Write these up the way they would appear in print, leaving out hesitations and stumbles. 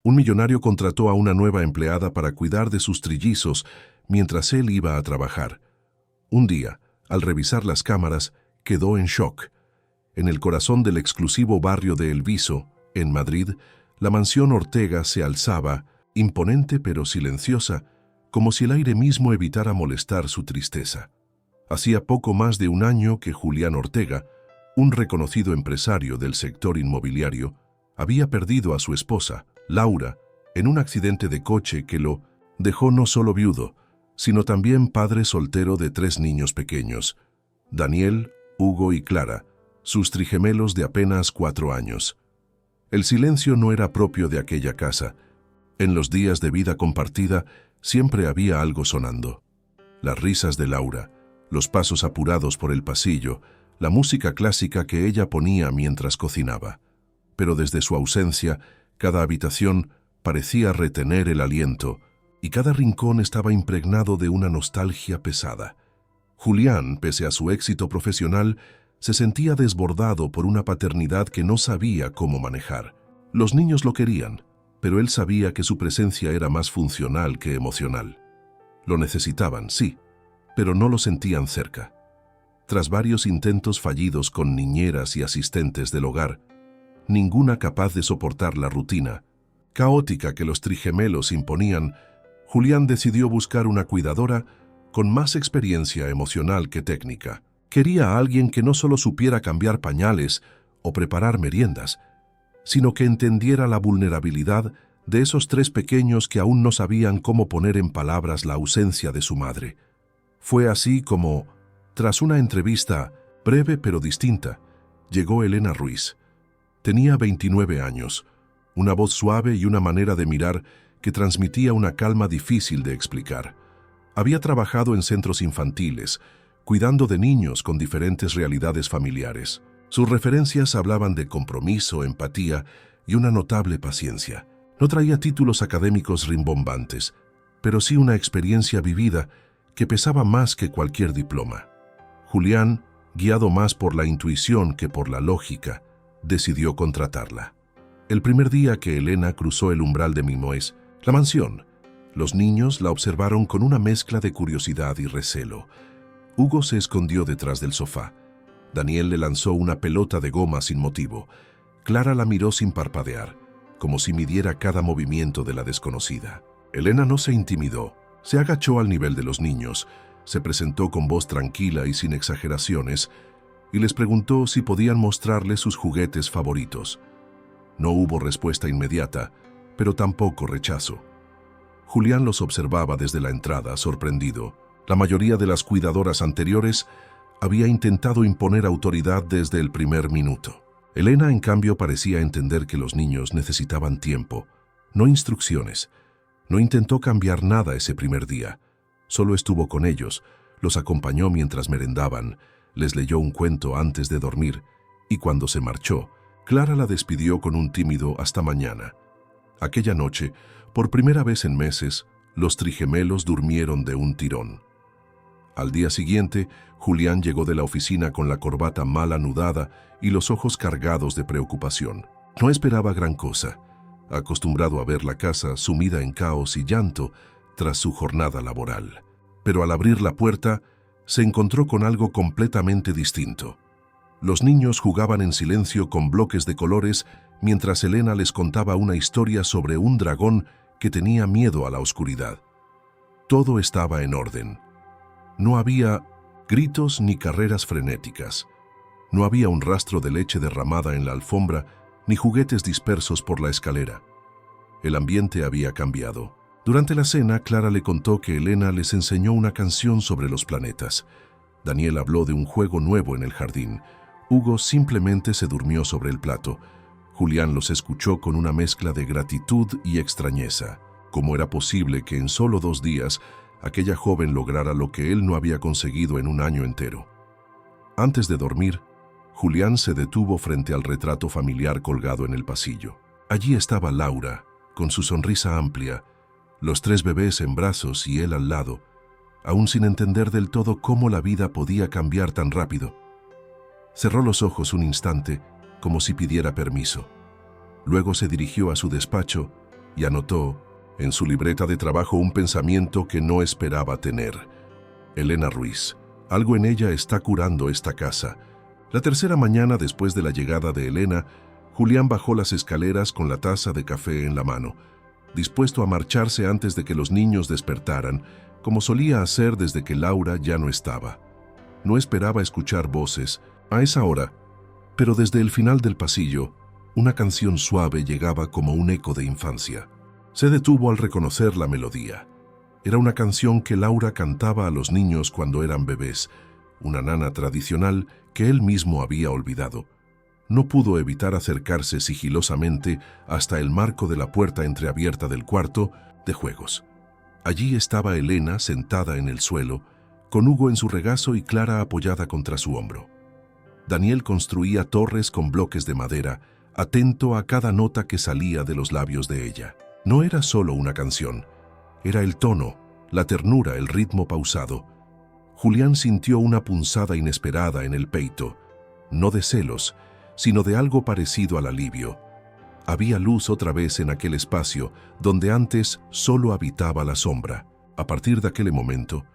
Un millonario contrató a una nueva empleada para cuidar de sus trillizos mientras él iba a trabajar. Un día, al revisar las cámaras, quedó en shock. En el corazón del exclusivo barrio de El Viso, en Madrid, la mansión Ortega se alzaba, imponente pero silenciosa, como si el aire mismo evitara molestar su tristeza. Hacía poco más de un año que Julián Ortega, un reconocido empresario del sector inmobiliario, había perdido a su esposa, Laura, en un accidente de coche que lo dejó no solo viudo, sino también padre soltero de 3 niños pequeños, Daniel, Hugo y Clara, sus trigemelos de apenas 4 años. El silencio no era propio de aquella casa. En los días de vida compartida siempre había algo sonando. Las risas de Laura, los pasos apurados por el pasillo, la música clásica que ella ponía mientras cocinaba. Pero desde su ausencia, cada habitación parecía retener el aliento y cada rincón estaba impregnado de una nostalgia pesada. Julián, pese a su éxito profesional, se sentía desbordado por una paternidad que no sabía cómo manejar. Los niños lo querían, pero él sabía que su presencia era más funcional que emocional. Lo necesitaban, sí, pero no lo sentían cerca. Tras varios intentos fallidos con niñeras y asistentes del hogar, ninguna capaz de soportar la rutina caótica que los trigemelos imponían, Julián decidió buscar una cuidadora con más experiencia emocional que técnica. Quería a alguien que no solo supiera cambiar pañales o preparar meriendas, sino que entendiera la vulnerabilidad de esos 3 pequeños que aún no sabían cómo poner en palabras la ausencia de su madre. Fue así como, tras una entrevista breve pero distinta, llegó Elena Ruiz. Tenía 29 años, una voz suave y una manera de mirar que transmitía una calma difícil de explicar. Había trabajado en centros infantiles, cuidando de niños con diferentes realidades familiares. Sus referencias hablaban de compromiso, empatía y una notable paciencia. No traía títulos académicos rimbombantes, pero sí una experiencia vivida que pesaba más que cualquier diploma. Julián, guiado más por la intuición que por la lógica, decidió contratarla. El primer día que Elena cruzó el umbral de Mimoes, la mansión, los niños la observaron con una mezcla de curiosidad y recelo. Hugo se escondió detrás del sofá. Daniel le lanzó una pelota de goma sin motivo. Clara la miró sin parpadear, como si midiera cada movimiento de la desconocida. Elena no se intimidó, se agachó al nivel de los niños, se presentó con voz tranquila y sin exageraciones, y les preguntó si podían mostrarle sus juguetes favoritos. No hubo respuesta inmediata, pero tampoco rechazo. Julián los observaba desde la entrada, sorprendido. La mayoría de las cuidadoras anteriores había intentado imponer autoridad desde el primer minuto. Elena, en cambio, parecía entender que los niños necesitaban tiempo, no instrucciones. No intentó cambiar nada ese primer día. Solo estuvo con ellos, los acompañó mientras merendaban, les leyó un cuento antes de dormir, y cuando se marchó, Clara la despidió con un tímido «hasta mañana». Aquella noche, por primera vez en meses, los trigemelos durmieron de un tirón. Al día siguiente, Julián llegó de la oficina con la corbata mal anudada y los ojos cargados de preocupación. No esperaba gran cosa, acostumbrado a ver la casa sumida en caos y llanto tras su jornada laboral. Pero al abrir la puerta, se encontró con algo completamente distinto. Los niños jugaban en silencio con bloques de colores mientras Elena les contaba una historia sobre un dragón que tenía miedo a la oscuridad. Todo estaba en orden. No había gritos ni carreras frenéticas. No había un rastro de leche derramada en la alfombra ni juguetes dispersos por la escalera. El ambiente había cambiado. Durante la cena, Clara le contó que Elena les enseñó una canción sobre los planetas. Daniel habló de un juego nuevo en el jardín. Hugo simplemente se durmió sobre el plato. Julián los escuchó con una mezcla de gratitud y extrañeza. ¿Cómo era posible que en solo 2 días aquella joven lograra lo que él no había conseguido en un año entero? Antes de dormir, Julián se detuvo frente al retrato familiar colgado en el pasillo. Allí estaba Laura, con su sonrisa amplia, los 3 bebés en brazos y él al lado, aún sin entender del todo cómo la vida podía cambiar tan rápido. Cerró los ojos un instante, como si pidiera permiso. Luego se dirigió a su despacho y anotó en su libreta de trabajo un pensamiento que no esperaba tener. Elena Ruiz, algo en ella está curando esta casa. La tercera mañana después de la llegada de Elena, Julián bajó las escaleras con la taza de café en la mano, dispuesto a marcharse antes de que los niños despertaran, como solía hacer desde que Laura ya no estaba. No esperaba escuchar voces a esa hora, pero desde el final del pasillo, una canción suave llegaba como un eco de infancia. Se detuvo al reconocer la melodía. Era una canción que Laura cantaba a los niños cuando eran bebés, una nana tradicional que él mismo había olvidado. No pudo evitar acercarse sigilosamente hasta el marco de la puerta entreabierta del cuarto de juegos. Allí estaba Elena sentada en el suelo, con Hugo en su regazo y Clara apoyada contra su hombro. Daniel construía torres con bloques de madera, atento a cada nota que salía de los labios de ella. No era solo una canción, era el tono, la ternura, el ritmo pausado. Julián sintió una punzada inesperada en el peito, no de celos, sino de algo parecido al alivio. Había luz otra vez en aquel espacio donde antes solo habitaba la sombra. A partir de aquel momento,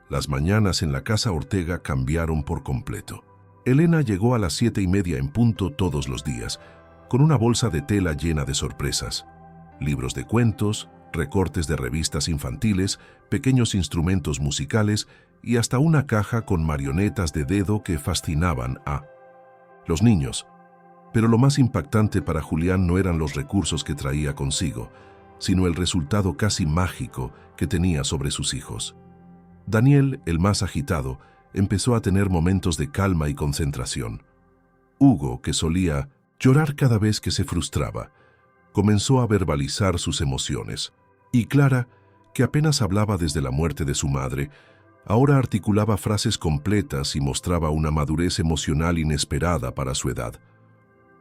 las mañanas en la casa Ortega cambiaron por completo. Elena llegó a las 7:30 en punto todos los días, con una bolsa de tela llena de sorpresas. Libros de cuentos, recortes de revistas infantiles, pequeños instrumentos musicales y hasta una caja con marionetas de dedo que fascinaban a los niños. Pero lo más impactante para Julián no eran los recursos que traía consigo, sino el resultado casi mágico que tenía sobre sus hijos. Daniel, el más agitado, empezó a tener momentos de calma y concentración. Hugo, que solía llorar cada vez que se frustraba, comenzó a verbalizar sus emociones. Y Clara, que apenas hablaba desde la muerte de su madre, ahora articulaba frases completas y mostraba una madurez emocional inesperada para su edad.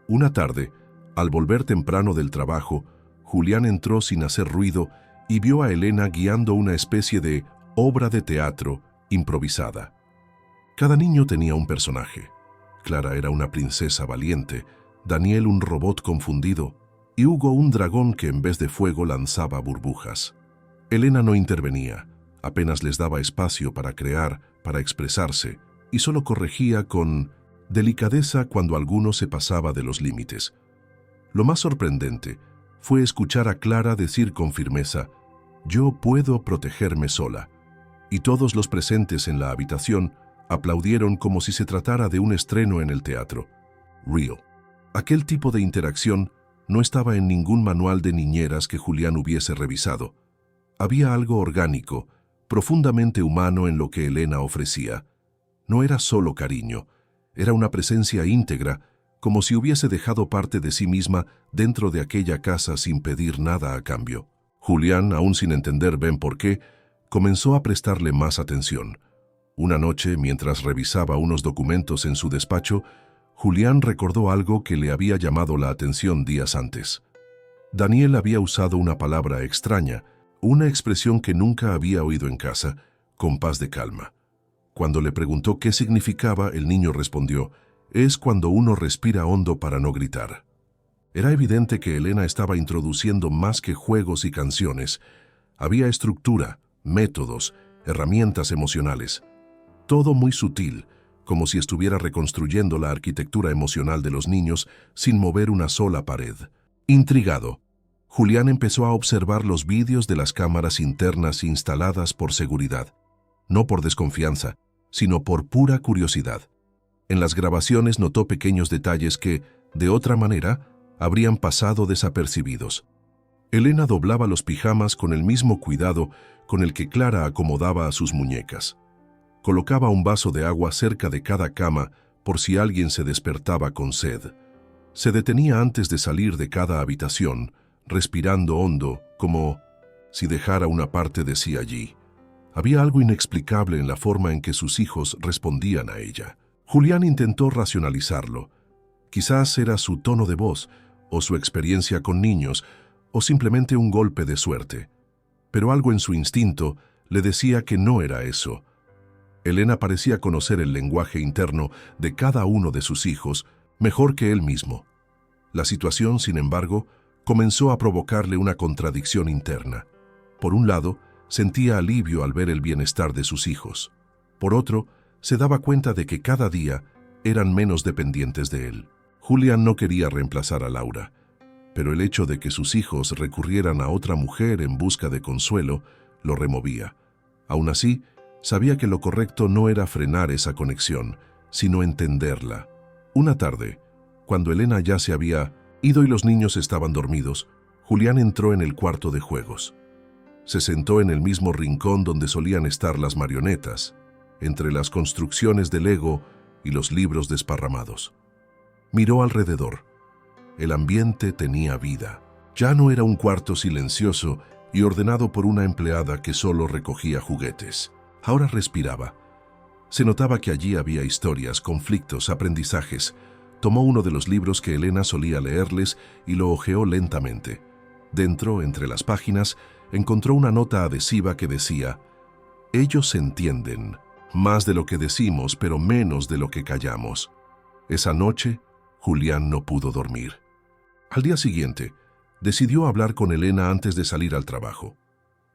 Una tarde, al volver temprano del trabajo, Julián entró sin hacer ruido y vio a Elena guiando una especie de obra de teatro improvisada. Cada niño tenía un personaje. Clara era una princesa valiente, Daniel un robot confundido y Hugo un dragón que en vez de fuego lanzaba burbujas. Elena no intervenía, apenas les daba espacio para crear, para expresarse, y solo corregía con delicadeza cuando alguno se pasaba de los límites. Lo más sorprendente fue escuchar a Clara decir con firmeza: «Yo puedo protegerme sola», y todos los presentes en la habitación aplaudieron como si se tratara de un estreno en el teatro. Real. Aquel tipo de interacción no estaba en ningún manual de niñeras que Julián hubiese revisado. Había algo orgánico, profundamente humano en lo que Elena ofrecía. No era solo cariño, era una presencia íntegra, como si hubiese dejado parte de sí misma dentro de aquella casa sin pedir nada a cambio. Julián, aún sin entender bien por qué, comenzó a prestarle más atención. Una noche, mientras revisaba unos documentos en su despacho, Julián recordó algo que le había llamado la atención días antes. Daniel había usado una palabra extraña, una expresión que nunca había oído en casa, compás de calma. Cuando le preguntó qué significaba, el niño respondió: «Es cuando uno respira hondo para no gritar». Era evidente que Elena estaba introduciendo más que juegos y canciones. Había estructura, métodos, herramientas emocionales. Todo muy sutil, como si estuviera reconstruyendo la arquitectura emocional de los niños sin mover una sola pared. Intrigado, Julián empezó a observar los vídeos de las cámaras internas instaladas por seguridad. No por desconfianza, sino por pura curiosidad. En las grabaciones notó pequeños detalles que, de otra manera, habrían pasado desapercibidos. Elena doblaba los pijamas con el mismo cuidado con el que Clara acomodaba a sus muñecas. Colocaba un vaso de agua cerca de cada cama por si alguien se despertaba con sed. Se detenía antes de salir de cada habitación, respirando hondo, como si dejara una parte de sí allí. Había algo inexplicable en la forma en que sus hijos respondían a ella. Julián intentó racionalizarlo. Quizás era su tono de voz, o su experiencia con niños, o simplemente un golpe de suerte. Pero algo en su instinto le decía que no era eso. Elena parecía conocer el lenguaje interno de cada uno de sus hijos mejor que él mismo. La situación, sin embargo, comenzó a provocarle una contradicción interna. Por un lado, sentía alivio al ver el bienestar de sus hijos. Por otro, se daba cuenta de que cada día eran menos dependientes de él. Julián no quería reemplazar a Laura, pero el hecho de que sus hijos recurrieran a otra mujer en busca de consuelo lo removía. Aún así, sabía que lo correcto no era frenar esa conexión, sino entenderla. Una tarde, cuando Elena ya se había ido y los niños estaban dormidos, Julián entró en el cuarto de juegos. Se sentó en el mismo rincón donde solían estar las marionetas, entre las construcciones de Lego y los libros desparramados. Miró alrededor. El ambiente tenía vida. Ya no era un cuarto silencioso y ordenado por una empleada que solo recogía juguetes. Ahora respiraba. Se notaba que allí había historias, conflictos, aprendizajes. Tomó uno de los libros que Elena solía leerles y lo hojeó lentamente. Dentro, entre las páginas, encontró una nota adhesiva que decía: «Ellos entienden, más de lo que decimos, pero menos de lo que callamos». Esa noche, Julián no pudo dormir. Al día siguiente, decidió hablar con Elena antes de salir al trabajo.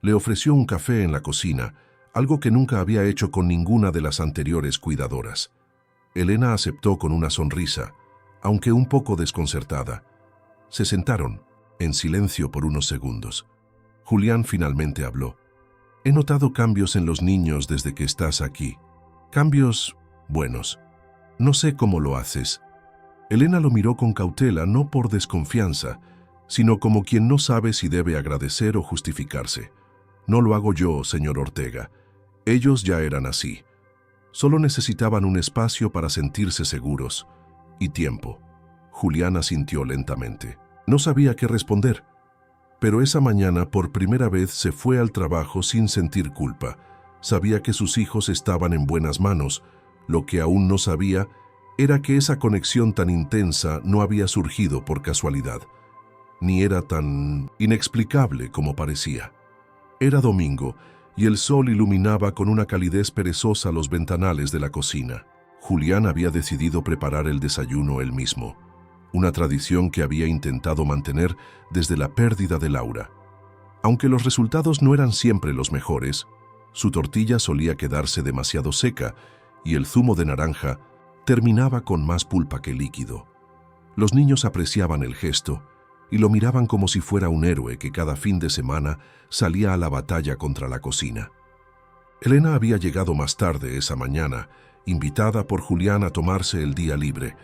Le ofreció un café en la cocina, algo que nunca había hecho con ninguna de las anteriores cuidadoras. Elena aceptó con una sonrisa, aunque un poco desconcertada. Se sentaron, en silencio por unos segundos. Julián finalmente habló. «He notado cambios en los niños desde que estás aquí. Cambios buenos. No sé cómo lo haces». Elena lo miró con cautela, no por desconfianza, sino como quien no sabe si debe agradecer o justificarse. «No lo hago yo, señor Ortega. Ellos ya eran así. Solo necesitaban un espacio para sentirse seguros. Y tiempo». Julián asintió lentamente. No sabía qué responder, pero esa mañana por primera vez se fue al trabajo sin sentir culpa. Sabía que sus hijos estaban en buenas manos. Lo que aún no sabía era que esa conexión tan intensa no había surgido por casualidad, ni era tan inexplicable como parecía. Era domingo, y el sol iluminaba con una calidez perezosa los ventanales de la cocina. Julián había decidido preparar el desayuno él mismo, una tradición que había intentado mantener desde la pérdida de Laura. Aunque los resultados no eran siempre los mejores, su tortilla solía quedarse demasiado seca y el zumo de naranja terminaba con más pulpa que líquido. Los niños apreciaban el gesto y lo miraban como si fuera un héroe que cada fin de semana salía a la batalla contra la cocina. Elena había llegado más tarde esa mañana, invitada por Julián a tomarse el día libre,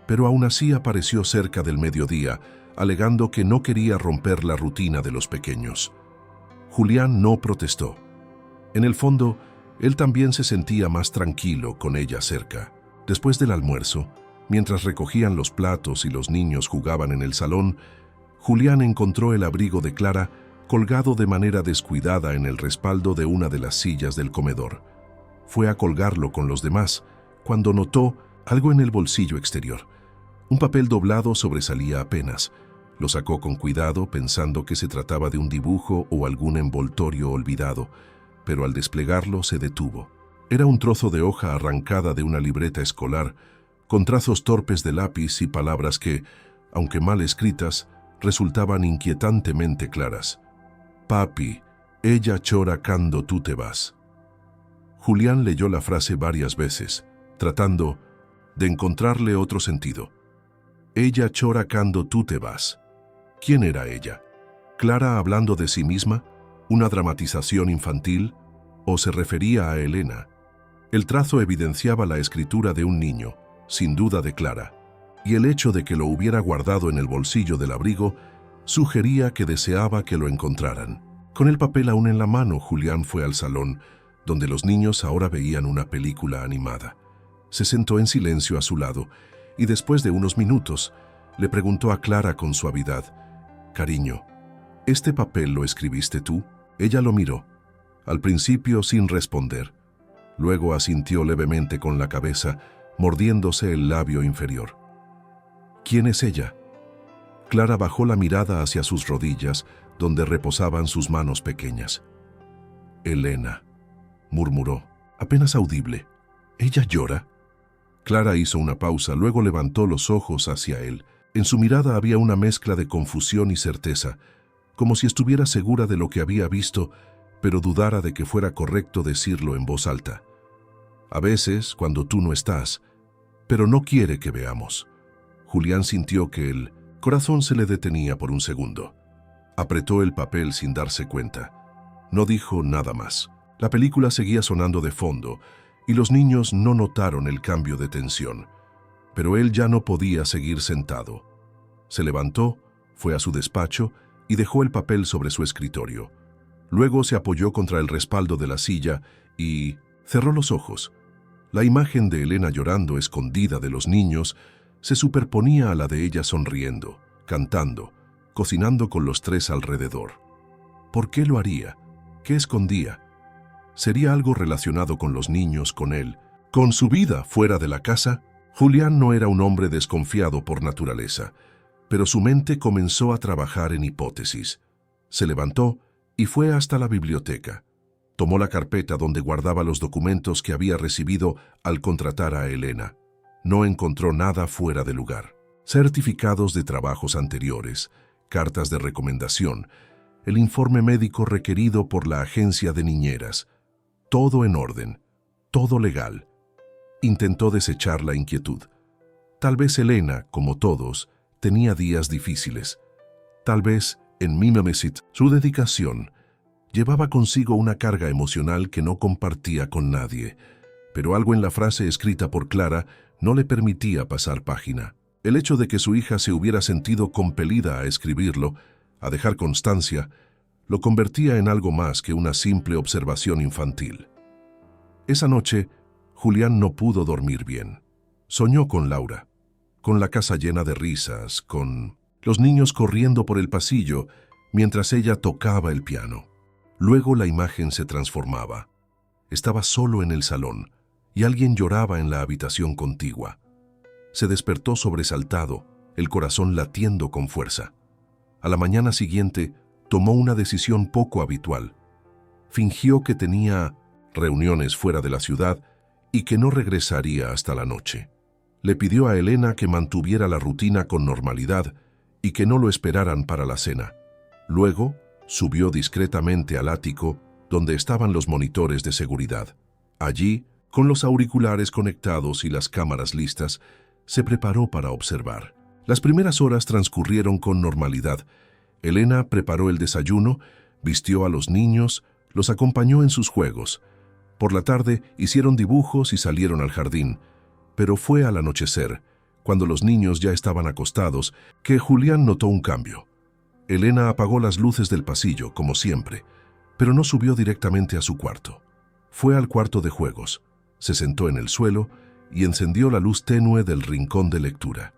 pero aún así apareció cerca del mediodía, alegando que no quería romper la rutina de los pequeños. Julián no protestó. En el fondo, él también se sentía más tranquilo con ella cerca. Después del almuerzo, mientras recogían los platos y los niños jugaban en el salón, Julián encontró el abrigo de Clara colgado de manera descuidada en el respaldo de una de las sillas del comedor. Fue a colgarlo con los demás, cuando notó algo en el bolsillo exterior. Un papel doblado sobresalía apenas. Lo sacó con cuidado, pensando que se trataba de un dibujo o algún envoltorio olvidado, pero al desplegarlo se detuvo. Era un trozo de hoja arrancada de una libreta escolar, con trazos torpes de lápiz y palabras que, aunque mal escritas, resultaban inquietantemente claras. «Papi, ella chora cando tú te vas». Julián leyó la frase varias veces, tratando de encontrarle otro sentido. «Ella chora cando tú te vas». ¿Quién era ella? ¿Clara hablando de sí misma? ¿Una dramatización infantil? ¿O se refería a Elena? El trazo evidenciaba la escritura de un niño, sin duda de Clara, y el hecho de que lo hubiera guardado en el bolsillo del abrigo sugería que deseaba que lo encontraran. Con el papel aún en la mano, Julián fue al salón, donde los niños ahora veían una película animada. Se sentó en silencio a su lado y después de unos minutos le preguntó a Clara con suavidad: «Cariño, ¿este papel lo escribiste tú?» Ella lo miró, al principio sin responder. Luego asintió levemente con la cabeza, mordiéndose el labio inferior. «¿Quién es ella?» Clara bajó la mirada hacia sus rodillas, donde reposaban sus manos pequeñas. «Elena», murmuró, apenas audible. «¿Ella llora?» Clara hizo una pausa, luego levantó los ojos hacia él. En su mirada había una mezcla de confusión y certeza, como si estuviera segura de lo que había visto, pero dudara de que fuera correcto decirlo en voz alta. A veces, cuando tú no estás, pero no quiere que veamos. Julián sintió que el corazón se le detenía por un segundo. Apretó el papel sin darse cuenta. No dijo nada más. La película seguía sonando de fondo y los niños no notaron el cambio de tensión. Pero él ya no podía seguir sentado. Se levantó, fue a su despacho y dejó el papel sobre su escritorio. Luego se apoyó contra el respaldo de la silla y cerró los ojos. La imagen de Elena llorando escondida de los niños se superponía a la de ella sonriendo, cantando, cocinando con los tres alrededor. ¿Por qué lo haría? ¿Qué escondía? ¿Sería algo relacionado con los niños, con él, con su vida fuera de la casa? Julián no era un hombre desconfiado por naturaleza, pero su mente comenzó a trabajar en hipótesis. Se levantó y fue hasta la biblioteca. Tomó la carpeta donde guardaba los documentos que había recibido al contratar a Elena. No encontró nada fuera de lugar. Certificados de trabajos anteriores, cartas de recomendación, el informe médico requerido por la agencia de niñeras. Todo en orden, todo legal. Intentó desechar la inquietud. Tal vez Elena, como todos, tenía días difíciles. Tal vez, en Mimesit, su dedicación llevaba consigo una carga emocional que no compartía con nadie, pero algo en la frase escrita por Clara no le permitía pasar página. El hecho de que su hija se hubiera sentido compelida a escribirlo, a dejar constancia, lo convertía en algo más que una simple observación infantil. Esa noche, Julián no pudo dormir bien. Soñó con Laura, con la casa llena de risas, con los niños corriendo por el pasillo mientras ella tocaba el piano. Luego la imagen se transformaba. Estaba solo en el salón y alguien lloraba en la habitación contigua. Se despertó sobresaltado, el corazón latiendo con fuerza. A la mañana siguiente, tomó una decisión poco habitual. Fingió que tenía reuniones fuera de la ciudad y que no regresaría hasta la noche. Le pidió a Elena que mantuviera la rutina con normalidad y que no lo esperaran para la cena. Luego, subió discretamente al ático donde estaban los monitores de seguridad. Allí, con los auriculares conectados y las cámaras listas, se preparó para observar. Las primeras horas transcurrieron con normalidad. Elena preparó el desayuno, vistió a los niños, los acompañó en sus juegos. Por la tarde hicieron dibujos y salieron al jardín. Pero fue al anochecer, cuando los niños ya estaban acostados, que Julián notó un cambio. Elena apagó las luces del pasillo, como siempre, pero no subió directamente a su cuarto. Fue al cuarto de juegos, se sentó en el suelo y encendió la luz tenue del rincón de lectura.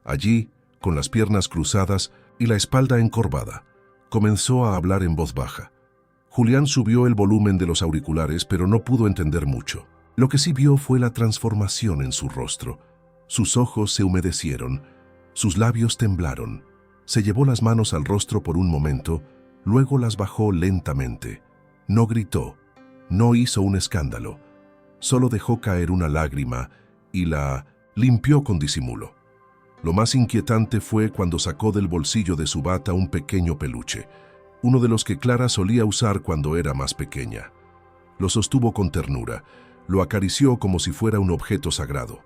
Allí, con las piernas cruzadas y la espalda encorvada, comenzó a hablar en voz baja. Julián subió el volumen de los auriculares, pero no pudo entender mucho. Lo que sí vio fue la transformación en su rostro. Sus ojos se humedecieron, sus labios temblaron. Se llevó las manos al rostro por un momento, luego las bajó lentamente. No gritó, no hizo un escándalo. Solo dejó caer una lágrima y la limpió con disimulo. Lo más inquietante fue cuando sacó del bolsillo de su bata un pequeño peluche, uno de los que Clara solía usar cuando era más pequeña. Lo sostuvo con ternura, lo acarició como si fuera un objeto sagrado.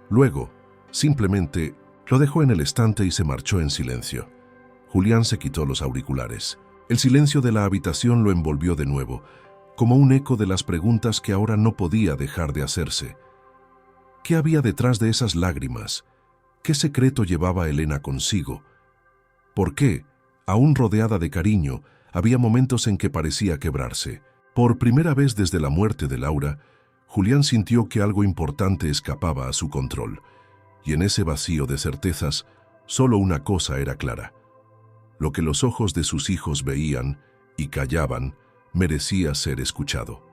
Luego, simplemente, lo dejó en el estante y se marchó en silencio. Julián se quitó los auriculares. El silencio de la habitación lo envolvió de nuevo, como un eco de las preguntas que ahora no podía dejar de hacerse. ¿Qué había detrás de esas lágrimas? ¿Qué secreto llevaba Elena consigo? ¿Por qué, aún rodeada de cariño, había momentos en que parecía quebrarse? Por primera vez desde la muerte de Laura, Julián sintió que algo importante escapaba a su control, y en ese vacío de certezas, solo una cosa era clara. Lo que los ojos de sus hijos veían y callaban merecía ser escuchado.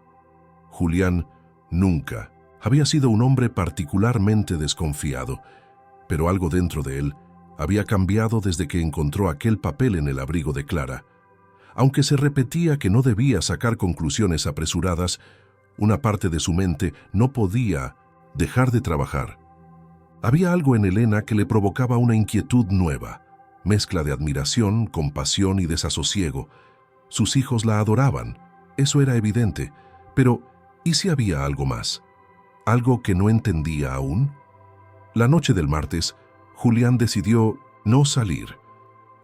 Julián nunca había sido un hombre particularmente desconfiado, pero algo dentro de él había cambiado desde que encontró aquel papel en el abrigo de Clara. Aunque se repetía que no debía sacar conclusiones apresuradas, una parte de su mente no podía dejar de trabajar. Había algo en Elena que le provocaba una inquietud nueva, mezcla de admiración, compasión y desasosiego. Sus hijos la adoraban, eso era evidente, pero ¿y si había algo más? ¿Algo que no entendía aún? La noche del martes, Julián decidió no salir.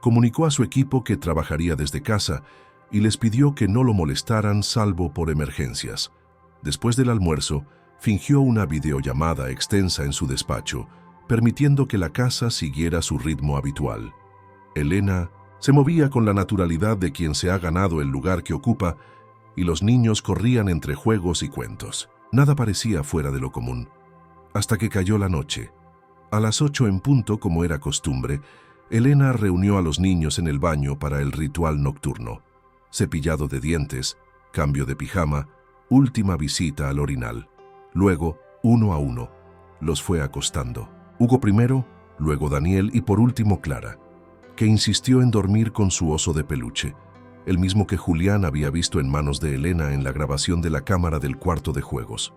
Comunicó a su equipo que trabajaría desde casa y les pidió que no lo molestaran salvo por emergencias. Después del almuerzo, fingió una videollamada extensa en su despacho, permitiendo que la casa siguiera su ritmo habitual. Elena se movía con la naturalidad de quien se ha ganado el lugar que ocupa y los niños corrían entre juegos y cuentos. Nada parecía fuera de lo común, hasta que cayó la noche. A las 8 en punto, como era costumbre, Elena reunió a los niños en el baño para el ritual nocturno. Cepillado de dientes, cambio de pijama, última visita al orinal. Luego, uno a uno, los fue acostando. Hugo primero, luego Daniel y por último Clara, que insistió en dormir con su oso de peluche, el mismo que Julián había visto en manos de Elena en la grabación de la cámara del cuarto de juegos.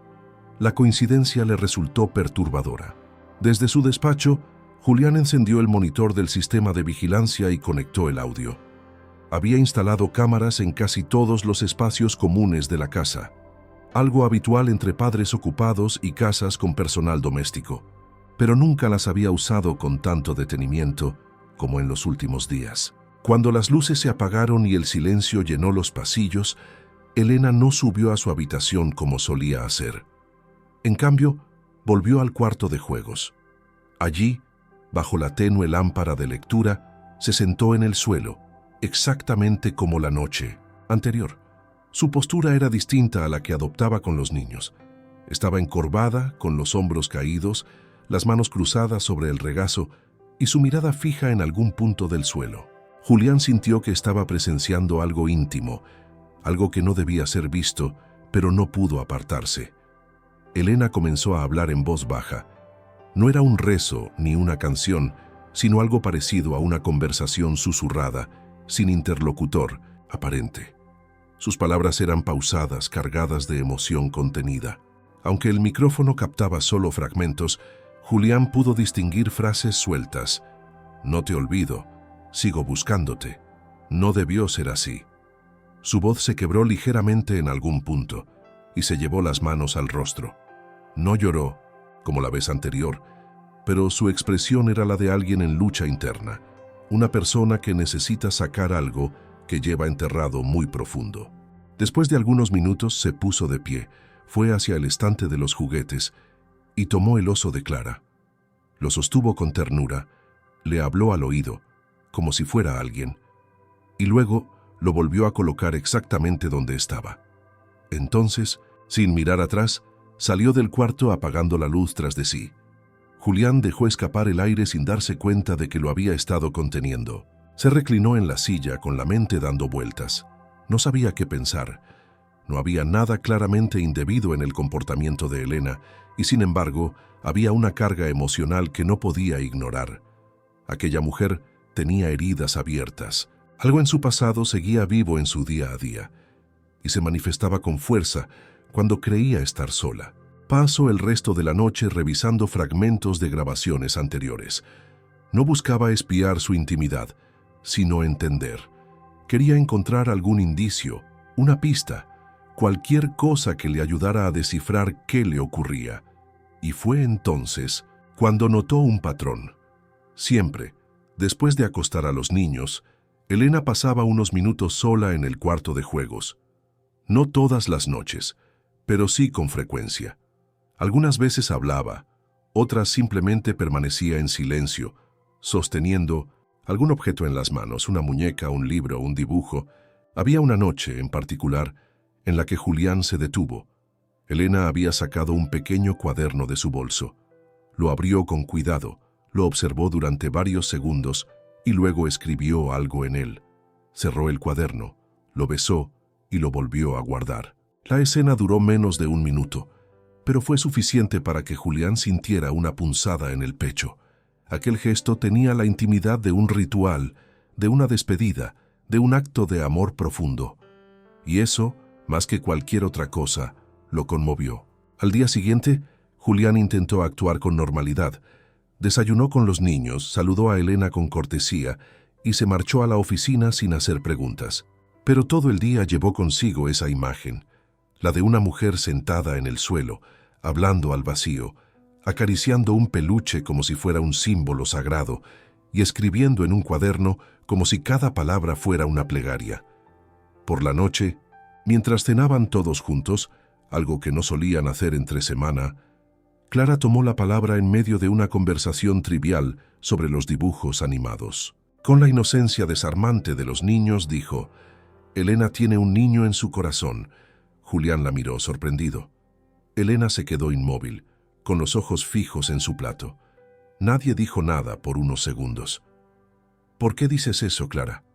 La coincidencia le resultó perturbadora. Desde su despacho, Julián encendió el monitor del sistema de vigilancia y conectó el audio. Había instalado cámaras en casi todos los espacios comunes de la casa, algo habitual entre padres ocupados y casas con personal doméstico, pero nunca las había usado con tanto detenimiento como en los últimos días. Cuando las luces se apagaron y el silencio llenó los pasillos, Elena no subió a su habitación como solía hacer. En cambio, volvió al cuarto de juegos. Allí, bajo la tenue lámpara de lectura, se sentó en el suelo, exactamente como la noche anterior. Su postura era distinta a la que adoptaba con los niños. Estaba encorvada, con los hombros caídos, las manos cruzadas sobre el regazo y su mirada fija en algún punto del suelo. Julián sintió que estaba presenciando algo íntimo, algo que no debía ser visto, pero no pudo apartarse. Elena comenzó a hablar en voz baja. No era un rezo ni una canción, sino algo parecido a una conversación susurrada, sin interlocutor aparente. Sus palabras eran pausadas, cargadas de emoción contenida. Aunque el micrófono captaba solo fragmentos, Julián pudo distinguir frases sueltas. No te olvido, sigo buscándote. No debió ser así. Su voz se quebró ligeramente en algún punto y se llevó las manos al rostro. No lloró, como la vez anterior, pero su expresión era la de alguien en lucha interna, una persona que necesita sacar algo que lleva enterrado muy profundo. Después de algunos minutos se puso de pie, fue hacia el estante de los juguetes y tomó el oso de Clara. Lo sostuvo con ternura, le habló al oído, como si fuera alguien, y luego lo volvió a colocar exactamente donde estaba. Entonces, sin mirar atrás, salió del cuarto apagando la luz tras de sí. Julián dejó escapar el aire sin darse cuenta de que lo había estado conteniendo. Se reclinó en la silla con la mente dando vueltas. No sabía qué pensar. No había nada claramente indebido en el comportamiento de Elena y, sin embargo, había una carga emocional que no podía ignorar. Aquella mujer tenía heridas abiertas. Algo en su pasado seguía vivo en su día a día y se manifestaba con fuerza cuando creía estar sola. Pasó el resto de la noche revisando fragmentos de grabaciones anteriores. No buscaba espiar su intimidad, sino entender. Quería encontrar algún indicio, una pista, cualquier cosa que le ayudara a descifrar qué le ocurría. Y fue entonces cuando notó un patrón. Siempre, después de acostar a los niños, Elena pasaba unos minutos sola en el cuarto de juegos. No todas las noches, pero sí con frecuencia. Algunas veces hablaba, otras simplemente permanecía en silencio, sosteniendo algún objeto en las manos, una muñeca, un libro, un dibujo. Había una noche, en particular, en la que Julián se detuvo. Elena había sacado un pequeño cuaderno de su bolso. Lo abrió con cuidado, lo observó durante varios segundos y luego escribió algo en él. Cerró el cuaderno, lo besó y lo volvió a guardar. La escena duró menos de un minuto, pero fue suficiente para que Julián sintiera una punzada en el pecho. Aquel gesto tenía la intimidad de un ritual, de una despedida, de un acto de amor profundo. Y eso, más que cualquier otra cosa, lo conmovió. Al día siguiente, Julián intentó actuar con normalidad, Desayunó con los niños, saludó a Elena con cortesía y se marchó a la oficina sin hacer preguntas. Pero todo el día llevó consigo esa imagen, la de una mujer sentada en el suelo, hablando al vacío, acariciando un peluche como si fuera un símbolo sagrado y escribiendo en un cuaderno como si cada palabra fuera una plegaria. Por la noche, mientras cenaban todos juntos, algo que no solían hacer entre semana, Clara tomó la palabra en medio de una conversación trivial sobre los dibujos animados. Con la inocencia desarmante de los niños, dijo: «Elena tiene un niño en su corazón». Julián la miró sorprendido. Elena se quedó inmóvil, con los ojos fijos en su plato. Nadie dijo nada por unos segundos. «¿Por qué dices eso, Clara?»,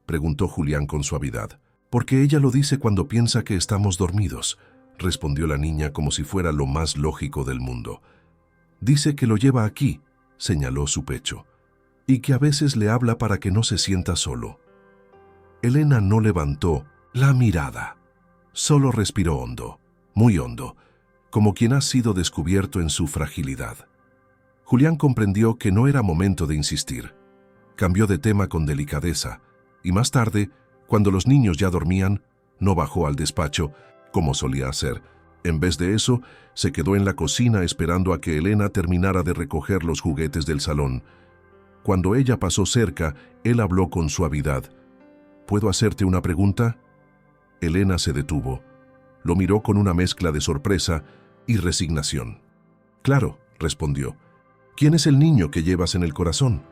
preguntó Julián con suavidad. «Porque ella lo dice cuando piensa que estamos dormidos», respondió la niña como si fuera lo más lógico del mundo. «Dice que lo lleva aquí», señaló su pecho, «y que a veces le habla para que no se sienta solo». Elena no levantó la mirada. Solo respiró hondo, muy hondo, como quien ha sido descubierto en su fragilidad. Julián comprendió que no era momento de insistir. Cambió de tema con delicadeza, y más tarde, cuando los niños ya dormían, no bajó al despacho, como solía hacer. En vez de eso, se quedó en la cocina esperando a que Elena terminara de recoger los juguetes del salón. Cuando ella pasó cerca, él habló con suavidad. «¿Puedo hacerte una pregunta?». Elena se detuvo. Lo miró con una mezcla de sorpresa y resignación. «Claro», respondió. «¿Quién es el niño que llevas en el corazón?».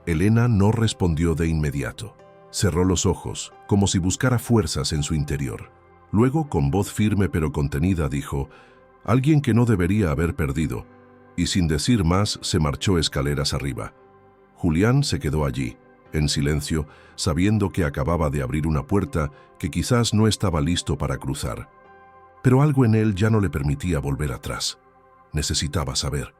Elena no respondió de inmediato. Cerró los ojos, como si buscara fuerzas en su interior. Luego, con voz firme pero contenida, dijo: «Alguien que no debería haber perdido», y sin decir más se marchó escaleras arriba. Julián se quedó allí, en silencio, sabiendo que acababa de abrir una puerta que quizás no estaba listo para cruzar. Pero algo en él ya no le permitía volver atrás. Necesitaba saber.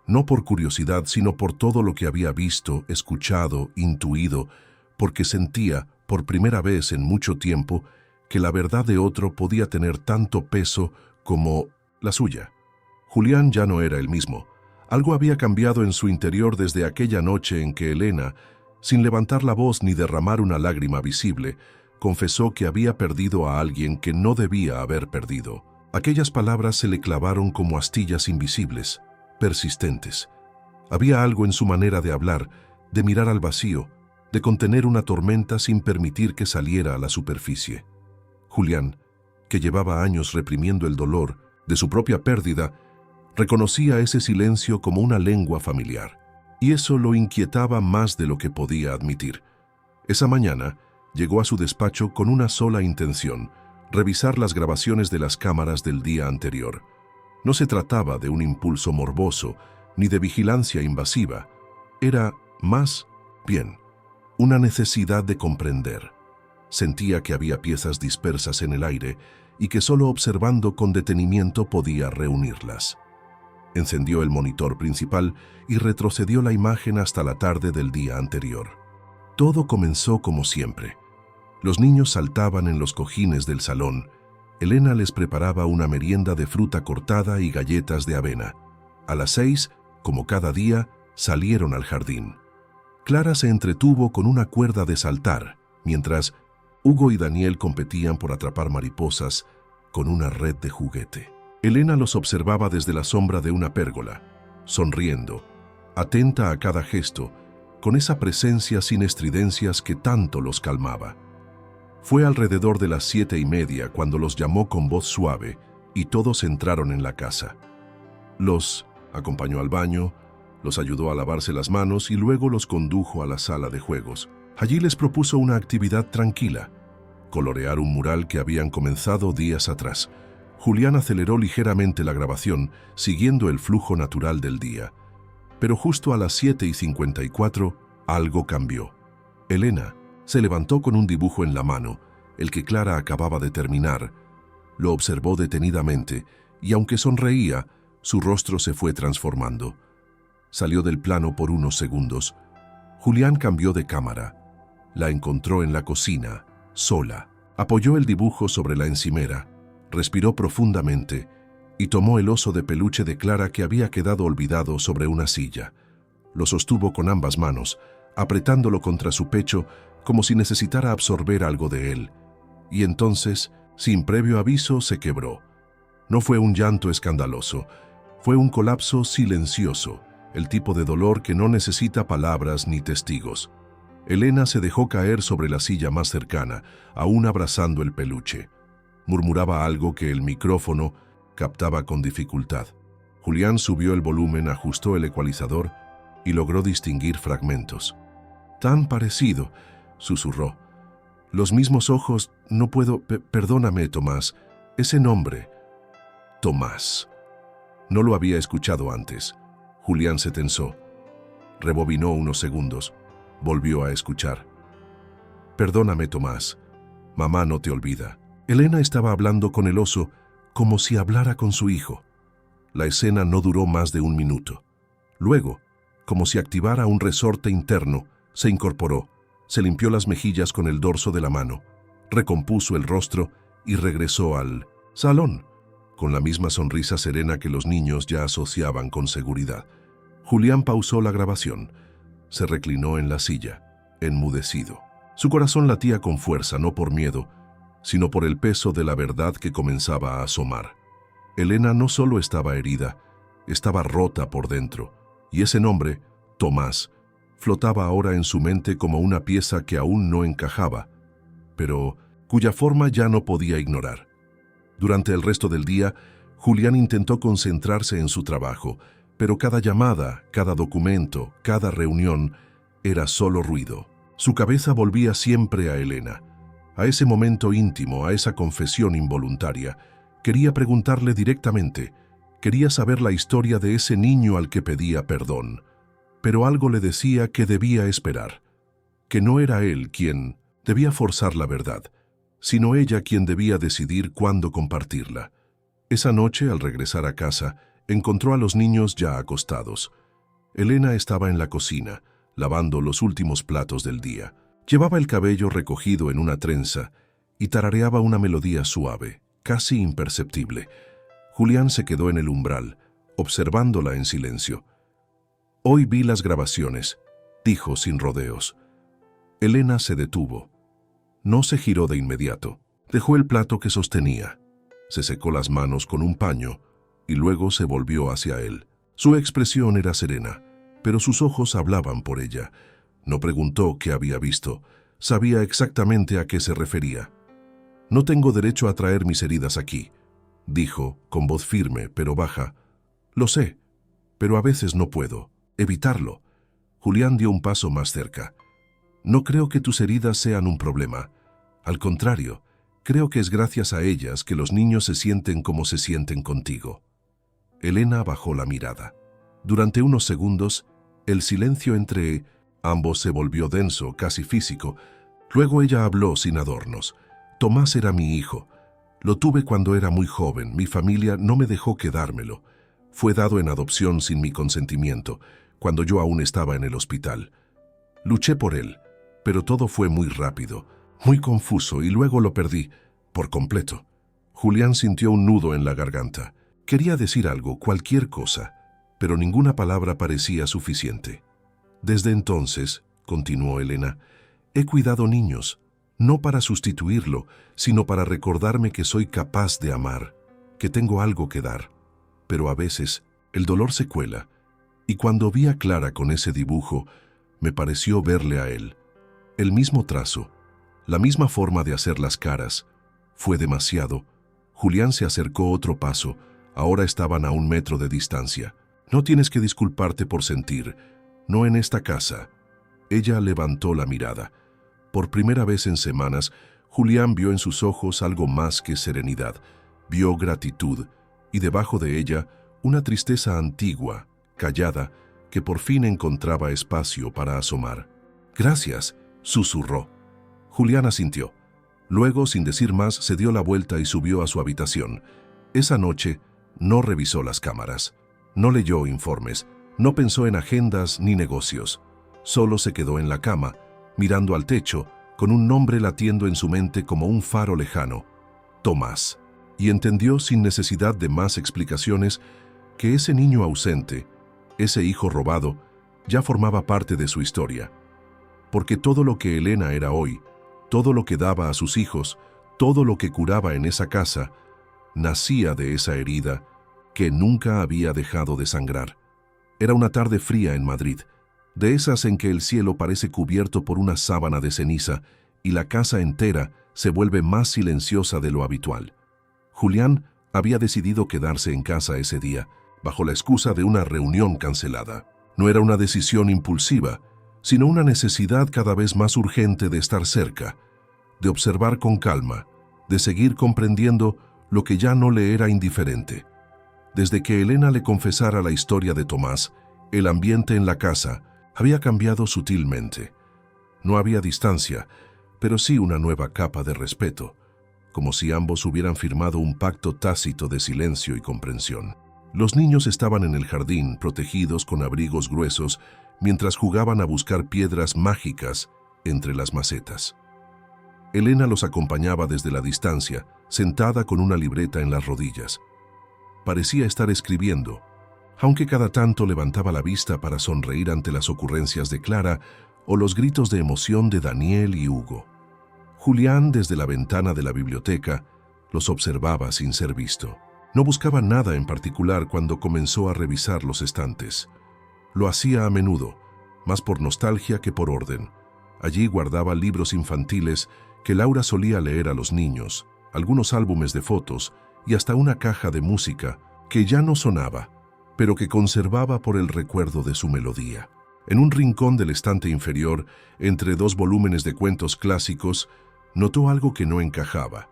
No por curiosidad, sino por todo lo que había visto, escuchado, intuido, porque sentía, por primera vez en mucho tiempo, que la verdad de otro podía tener tanto peso como la suya. Julián ya no era el mismo. Algo había cambiado en su interior desde aquella noche en que Elena, sin levantar la voz ni derramar una lágrima visible, confesó que había perdido a alguien que no debía haber perdido. Aquellas palabras se le clavaron como astillas invisibles, persistentes. Había algo en su manera de hablar, de mirar al vacío, de contener una tormenta sin permitir que saliera a la superficie. Julián, que llevaba años reprimiendo el dolor de su propia pérdida, reconocía ese silencio como una lengua familiar, y eso lo inquietaba más de lo que podía admitir. Esa mañana llegó a su despacho con una sola intención: revisar las grabaciones de las cámaras del día anterior. No se trataba de un impulso morboso ni de vigilancia invasiva. Era, más bien, una necesidad de comprender. Sentía que había piezas dispersas en el aire y que solo observando con detenimiento podía reunirlas. Encendió el monitor principal y retrocedió la imagen hasta la tarde del día anterior. Todo comenzó como siempre. Los niños saltaban en los cojines del salón. Elena les preparaba una merienda de fruta cortada y galletas de avena. A las 6, como cada día, salieron al jardín. Clara se entretuvo con una cuerda de saltar, mientras Hugo y Daniel competían por atrapar mariposas con una red de juguete. Elena los observaba desde la sombra de una pérgola, sonriendo, atenta a cada gesto, con esa presencia sin estridencias que tanto los calmaba. Fue alrededor de las 7:30 cuando los llamó con voz suave y todos entraron en la casa. Los acompañó al baño, los ayudó a lavarse las manos y luego los condujo a la sala de juegos. Allí les propuso una actividad tranquila: colorear un mural que habían comenzado días atrás. Julián aceleró ligeramente la grabación, siguiendo el flujo natural del día. Pero justo a las 7:54, algo cambió. Elena se levantó con un dibujo en la mano, el que Clara acababa de terminar. Lo observó detenidamente y, aunque sonreía, su rostro se fue transformando. Salió del plano por unos segundos. Julián cambió de cámara. La encontró en la cocina, sola. Apoyó el dibujo sobre la encimera, respiró profundamente y tomó el oso de peluche de Clara que había quedado olvidado sobre una silla. Lo sostuvo con ambas manos, apretándolo contra su pecho como si necesitara absorber algo de él. Y entonces, sin previo aviso, se quebró. No fue un llanto escandaloso, fue un colapso silencioso, el tipo de dolor que no necesita palabras ni testigos. Elena se dejó caer sobre la silla más cercana, aún abrazando el peluche. Murmuraba algo que el micrófono captaba con dificultad. Julián subió el volumen, ajustó el ecualizador y logró distinguir fragmentos. «Tan parecido», susurró. «Los mismos ojos, no puedo... Perdóname, Tomás. Ese nombre. Tomás». No lo había escuchado antes. Julián se tensó. Rebobinó unos segundos. Volvió a escuchar. «Perdóname, Tomás. Mamá no te olvida». Elena estaba hablando con el oso como si hablara con su hijo. La escena no duró más de un minuto. Luego, como si activara un resorte interno, se incorporó, se limpió las mejillas con el dorso de la mano, recompuso el rostro y regresó al salón, con la misma sonrisa serena que los niños ya asociaban con seguridad. Julián pausó la grabación. Se reclinó en la silla, enmudecido. Su corazón latía con fuerza, no por miedo, sino por el peso de la verdad que comenzaba a asomar. Elena no solo estaba herida, estaba rota por dentro, y ese nombre, Tomás, flotaba ahora en su mente como una pieza que aún no encajaba, pero cuya forma ya no podía ignorar. Durante el resto del día, Julián intentó concentrarse en su trabajo, pero cada llamada, cada documento, cada reunión era solo ruido. Su cabeza volvía siempre a Elena, a ese momento íntimo, a esa confesión involuntaria. Quería preguntarle directamente, quería saber la historia de ese niño al que pedía perdón, pero algo le decía que debía esperar, que no era él quien debía forzar la verdad, sino ella quien debía decidir cuándo compartirla. Esa noche, al regresar a casa, encontró a los niños ya acostados. Elena estaba en la cocina, lavando los últimos platos del día. Llevaba el cabello recogido en una trenza y tarareaba una melodía suave, casi imperceptible. Julián se quedó en el umbral, observándola en silencio. «Hoy vi las grabaciones», dijo sin rodeos. Elena se detuvo. No se giró de inmediato. Dejó el plato que sostenía. Se secó las manos con un paño y luego se volvió hacia él. Su expresión era serena, pero sus ojos hablaban por ella. No preguntó qué había visto. Sabía exactamente a qué se refería. «No tengo derecho a traer mis heridas aquí», dijo, con voz firme pero baja. «Lo sé, pero a veces no puedo evitarlo». Julián dio un paso más cerca. «No creo que tus heridas sean un problema. Al contrario, creo que es gracias a ellas que los niños se sienten como se sienten contigo». Elena bajó la mirada. Durante unos segundos, el silencio entre ambos se volvió denso, casi físico. Luego ella habló sin adornos. «Tomás era mi hijo. Lo tuve cuando era muy joven. Mi familia no me dejó quedármelo. Fue dado en adopción sin mi consentimiento, cuando yo aún estaba en el hospital. Luché por él, pero todo fue muy rápido, muy confuso, y luego lo perdí por completo». Julián sintió un nudo en la garganta. Quería decir algo, cualquier cosa, pero ninguna palabra parecía suficiente. «Desde entonces», continuó Elena, «he cuidado niños, no para sustituirlo, sino para recordarme que soy capaz de amar, que tengo algo que dar. Pero a veces el dolor se cuela, y cuando vi a Clara con ese dibujo, me pareció verle a él. El mismo trazo, la misma forma de hacer las caras. Fue demasiado». Julián se acercó otro paso. Ahora estaban a 1 metro de distancia. «No tienes que disculparte por sentir. No en esta casa». Ella levantó la mirada. Por primera vez en semanas, Julián vio en sus ojos algo más que serenidad. Vio gratitud, y debajo de ella, una tristeza antigua, callada, que por fin encontraba espacio para asomar. «Gracias», susurró. Julián asintió. Luego, sin decir más, se dio la vuelta y subió a su habitación. Esa noche, no revisó las cámaras, no leyó informes, no pensó en agendas ni negocios. Solo se quedó en la cama, mirando al techo, con un nombre latiendo en su mente como un faro lejano: Tomás. Y entendió sin necesidad de más explicaciones que ese niño ausente, ese hijo robado, ya formaba parte de su historia, porque todo lo que Elena era hoy, todo lo que daba a sus hijos, todo lo que curaba en esa casa, nacía de esa herida que nunca había dejado de sangrar. Era una tarde fría en Madrid, de esas en que el cielo parece cubierto por una sábana de ceniza y la casa entera se vuelve más silenciosa de lo habitual. Julián había decidido quedarse en casa ese día, bajo la excusa de una reunión cancelada. No era una decisión impulsiva, sino una necesidad cada vez más urgente de estar cerca, de observar con calma, de seguir comprendiendo lo que ya no le era indiferente. Desde que Elena le confesara la historia de Tomás, el ambiente en la casa había cambiado sutilmente. No había distancia, pero sí una nueva capa de respeto, como si ambos hubieran firmado un pacto tácito de silencio y comprensión. Los niños estaban en el jardín, protegidos con abrigos gruesos, mientras jugaban a buscar piedras mágicas entre las macetas. Elena los acompañaba desde la distancia, sentada con una libreta en las rodillas. Parecía estar escribiendo, aunque cada tanto levantaba la vista para sonreír ante las ocurrencias de Clara o los gritos de emoción de Daniel y Hugo. Julián, desde la ventana de la biblioteca, los observaba sin ser visto. No buscaba nada en particular cuando comenzó a revisar los estantes. Lo hacía a menudo, más por nostalgia que por orden. Allí guardaba libros infantiles que Laura solía leer a los niños, algunos álbumes de fotos y hasta una caja de música que ya no sonaba, pero que conservaba por el recuerdo de su melodía. En un rincón del estante inferior, entre dos volúmenes de cuentos clásicos, notó algo que no encajaba.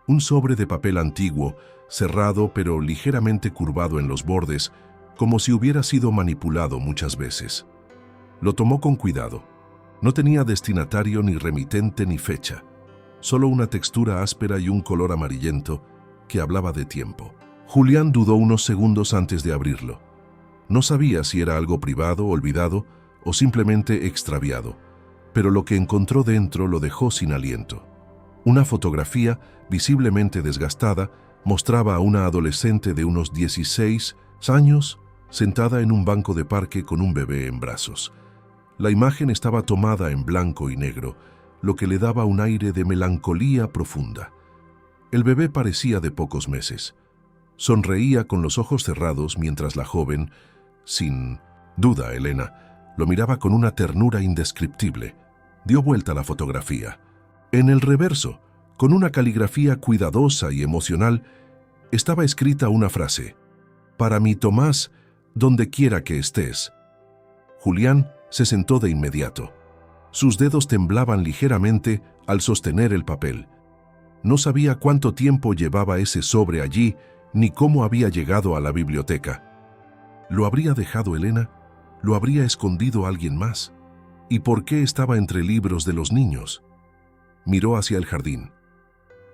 Un sobre de papel antiguo, cerrado pero ligeramente curvado en los bordes, como si hubiera sido manipulado muchas veces. Lo tomó con cuidado. No tenía destinatario ni remitente ni fecha, solo una textura áspera y un color amarillento que hablaba de tiempo. Julián dudó unos segundos antes de abrirlo. No sabía si era algo privado, olvidado o simplemente extraviado, pero lo que encontró dentro lo dejó sin aliento. Una fotografía, visiblemente desgastada, mostraba a una adolescente de unos 16 años sentada en un banco de parque con un bebé en brazos. La imagen estaba tomada en blanco y negro, lo que le daba un aire de melancolía profunda. El bebé parecía de pocos meses. Sonreía con los ojos cerrados mientras la joven, sin duda Elena, lo miraba con una ternura indescriptible. Dio vuelta la fotografía. En el reverso, con una caligrafía cuidadosa y emocional, estaba escrita una frase: «Para mi Tomás, donde quiera que estés». Julián se sentó de inmediato. Sus dedos temblaban ligeramente al sostener el papel. No sabía cuánto tiempo llevaba ese sobre allí, ni cómo había llegado a la biblioteca. ¿Lo habría dejado Elena? ¿Lo habría escondido alguien más? ¿Y por qué estaba entre libros de los niños? Miró hacia el jardín.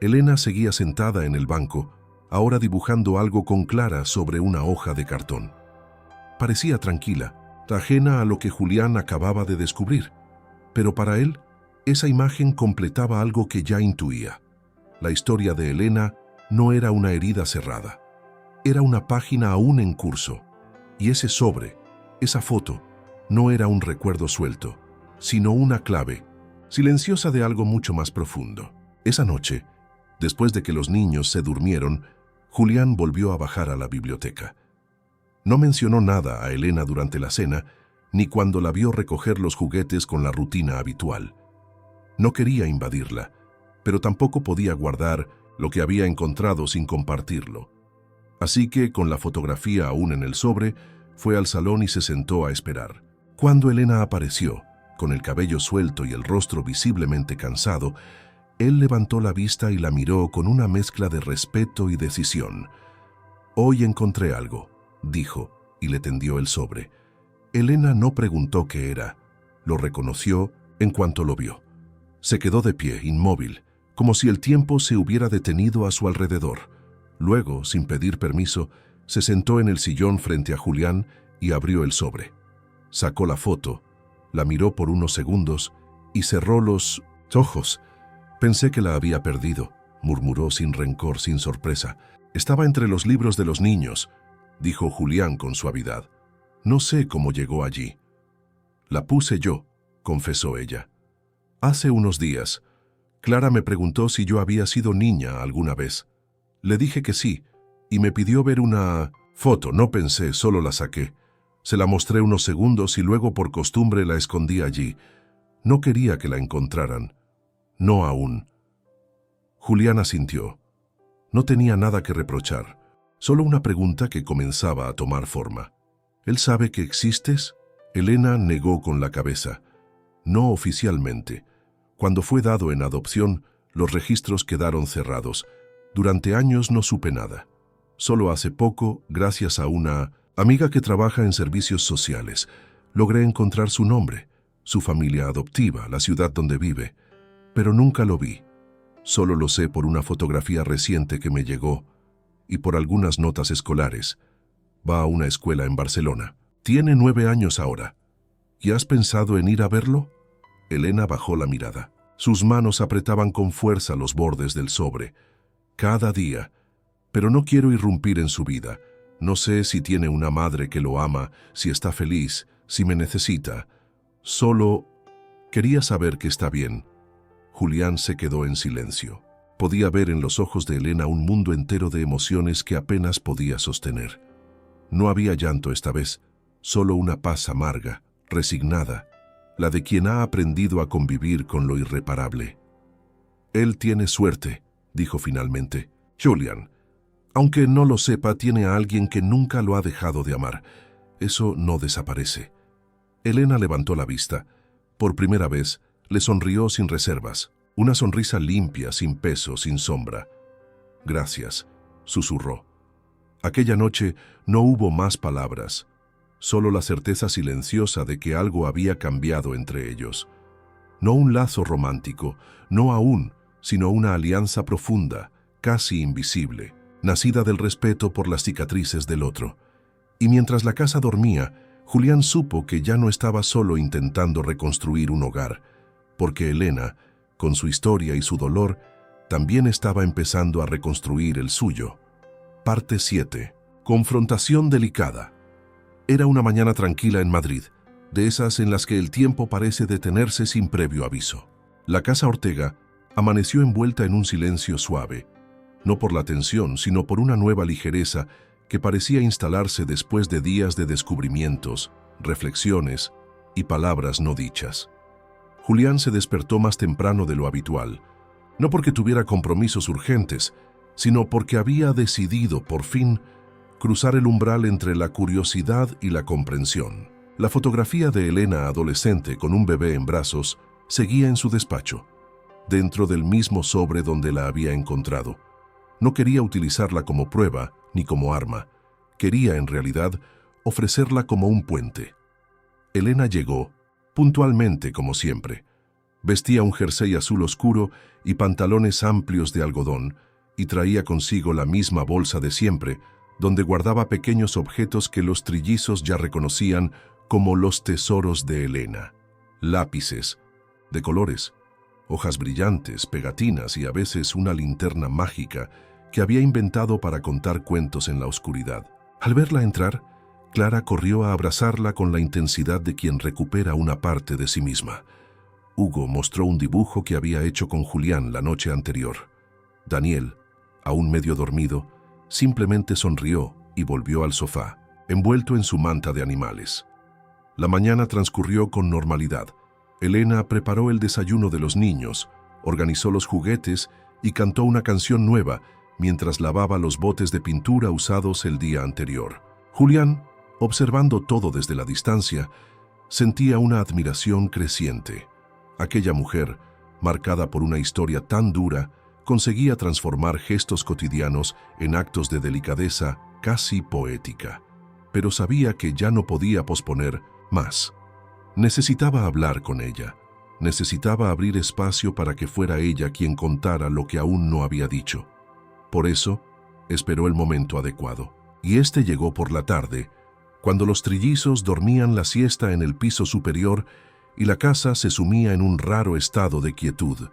Elena seguía sentada en el banco, ahora dibujando algo con Clara sobre una hoja de cartón. Parecía tranquila, ajena a lo que Julián acababa de descubrir, pero para él, esa imagen completaba algo que ya intuía. La historia de Elena no era una herida cerrada, era una página aún en curso, y ese sobre, esa foto, no era un recuerdo suelto, sino una clave, silenciosa de algo mucho más profundo. Esa noche, después de que los niños se durmieron, Julián volvió a bajar a la biblioteca. No mencionó nada a Elena durante la cena, ni cuando la vio recoger los juguetes con la rutina habitual. No quería invadirla, pero tampoco podía guardar lo que había encontrado sin compartirlo. Así que, con la fotografía aún en el sobre, fue al salón y se sentó a esperar. Cuando Elena apareció, con el cabello suelto y el rostro visiblemente cansado, él levantó la vista y la miró con una mezcla de respeto y decisión. «Hoy encontré algo», dijo, y le tendió el sobre. Elena no preguntó qué era. Lo reconoció en cuanto lo vio. Se quedó de pie, inmóvil, como si el tiempo se hubiera detenido a su alrededor. Luego, sin pedir permiso, se sentó en el sillón frente a Julián y abrió el sobre. Sacó la foto, la miró por unos segundos y cerró los ojos. «Pensé que la había perdido», murmuró sin rencor, sin sorpresa. «Estaba entre los libros de los niños», dijo Julián con suavidad. «No sé cómo llegó allí». La puse yo, confesó ella. Hace unos días, Clara me preguntó si yo había sido niña alguna vez. Le dije que sí, y me pidió ver una foto. No pensé, solo la saqué. Se la mostré unos segundos y luego por costumbre la escondí allí. No quería que la encontraran. No aún. Julián asintió. No tenía nada que reprochar, solo una pregunta que comenzaba a tomar forma. ¿Él sabe que existes? Elena negó con la cabeza. No oficialmente. Cuando fue dado en adopción, los registros quedaron cerrados. Durante años no supe nada. Solo hace poco, gracias a una amiga que trabaja en servicios sociales, logré encontrar su nombre, su familia adoptiva, la ciudad donde vive. Pero nunca lo vi. Solo lo sé por una fotografía reciente que me llegó y por algunas notas escolares. Va a una escuela en Barcelona. Tiene 9 años ahora. ¿Y has pensado en ir a verlo? Elena bajó la mirada. Sus manos apretaban con fuerza los bordes del sobre. Cada día. Pero no quiero irrumpir en su vida. No sé si tiene una madre que lo ama, si está feliz, si me necesita. Solo quería saber que está bien. Julián se quedó en silencio. Podía ver en los ojos de Elena un mundo entero de emociones que apenas podía sostener. No había llanto esta vez, solo una paz amarga, resignada, la de quien ha aprendido a convivir con lo irreparable. Él tiene suerte, dijo finalmente. Julián, aunque no lo sepa, tiene a alguien que nunca lo ha dejado de amar. Eso no desaparece. Elena levantó la vista. Por primera vez, le sonrió sin reservas. Una sonrisa limpia, sin peso, sin sombra. Gracias, susurró. Aquella noche no hubo más palabras, solo la certeza silenciosa de que algo había cambiado entre ellos. No un lazo romántico, no aún, sino una alianza profunda, casi invisible, nacida del respeto por las cicatrices del otro. Y mientras la casa dormía, Julián supo que ya no estaba solo intentando reconstruir un hogar, porque Elena, con su historia y su dolor, también estaba empezando a reconstruir el suyo. Parte 7. Confrontación delicada. Era una mañana tranquila en Madrid, de esas en las que el tiempo parece detenerse sin previo aviso. La casa Ortega amaneció envuelta en un silencio suave, no por la tensión, sino por una nueva ligereza que parecía instalarse después de días de descubrimientos, reflexiones y palabras no dichas. Julián se despertó más temprano de lo habitual, no porque tuviera compromisos urgentes, sino porque había decidido, por fin, cruzar el umbral entre la curiosidad y la comprensión. La fotografía de Elena adolescente con un bebé en brazos seguía en su despacho, dentro del mismo sobre donde la había encontrado. No quería utilizarla como prueba ni como arma. Quería, en realidad, ofrecerla como un puente. Elena llegó, puntualmente como siempre. Vestía un jersey azul oscuro y pantalones amplios de algodón, y traía consigo la misma bolsa de siempre, donde guardaba pequeños objetos que los trillizos ya reconocían como los tesoros de Elena. Lápices, de colores, hojas brillantes, pegatinas y a veces una linterna mágica que había inventado para contar cuentos en la oscuridad. Al verla entrar, Clara corrió a abrazarla con la intensidad de quien recupera una parte de sí misma. Hugo mostró un dibujo que había hecho con Julián la noche anterior. Daniel, aún medio dormido, simplemente sonrió y volvió al sofá, envuelto en su manta de animales. La mañana transcurrió con normalidad. Elena preparó el desayuno de los niños, organizó los juguetes y cantó una canción nueva mientras lavaba los botes de pintura usados el día anterior. Julián, observando todo desde la distancia, sentía una admiración creciente. Aquella mujer, marcada por una historia tan dura, conseguía transformar gestos cotidianos en actos de delicadeza casi poética. Pero sabía que ya no podía posponer más. Necesitaba hablar con ella. Necesitaba abrir espacio para que fuera ella quien contara lo que aún no había dicho. Por eso, esperó el momento adecuado. Y este llegó por la tarde, cuando los trillizos dormían la siesta en el piso superior y la casa se sumía en un raro estado de quietud.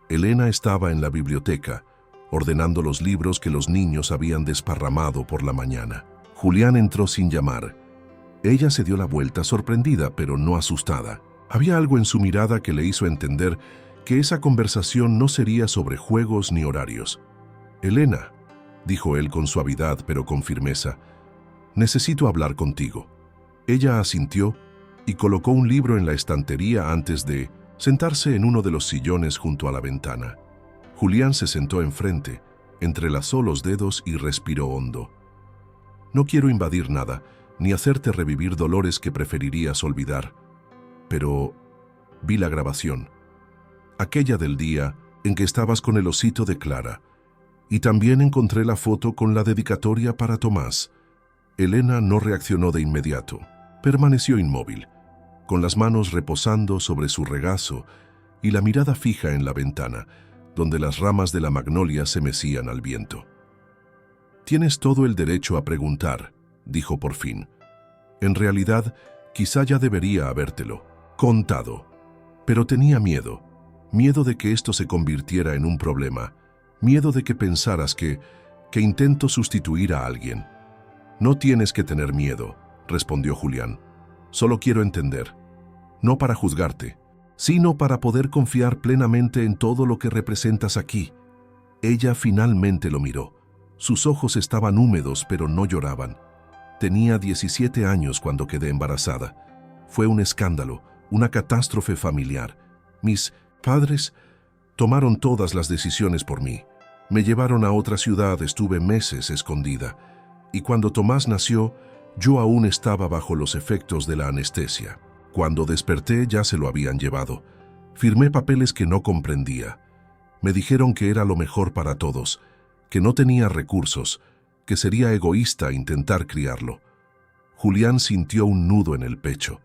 Elena estaba en la biblioteca, ordenando los libros que los niños habían desparramado por la mañana. Julián entró sin llamar. Ella se dio la vuelta sorprendida, pero no asustada. Había algo en su mirada que le hizo entender que esa conversación no sería sobre juegos ni horarios. «Elena», dijo él con suavidad pero con firmeza, «necesito hablar contigo». Ella asintió y colocó un libro en la estantería antes de sentarse en uno de los sillones junto a la ventana. Julián se sentó enfrente, entrelazó los dedos y respiró hondo. «No quiero invadir nada, ni hacerte revivir dolores que preferirías olvidar. Pero vi la grabación, aquella del día en que estabas con el osito de Clara, y también encontré la foto con la dedicatoria para Tomás». Elena no reaccionó de inmediato. Permaneció inmóvil, con las manos reposando sobre su regazo y la mirada fija en la ventana, donde las ramas de la magnolia se mecían al viento. «Tienes todo el derecho a preguntar», dijo por fin. «En realidad, quizá ya debería habértelo contado, pero tenía miedo de que esto se convirtiera en un problema, miedo de que pensaras que intento sustituir a alguien». «No tienes que tener miedo», respondió Julián. «Solo quiero entender, no para juzgarte, sino para poder confiar plenamente en todo lo que representas aquí». Ella finalmente lo miró. Sus ojos estaban húmedos, pero no lloraban. Tenía 17 años cuando quedé embarazada. Fue un escándalo, una catástrofe familiar. Mis padres tomaron todas las decisiones por mí. Me llevaron a otra ciudad, estuve meses escondida. Y cuando Tomás nació, yo aún estaba bajo los efectos de la anestesia. Cuando desperté ya se lo habían llevado. Firmé papeles que no comprendía. Me dijeron que era lo mejor para todos, que no tenía recursos, que sería egoísta intentar criarlo. Julián sintió un nudo en el pecho.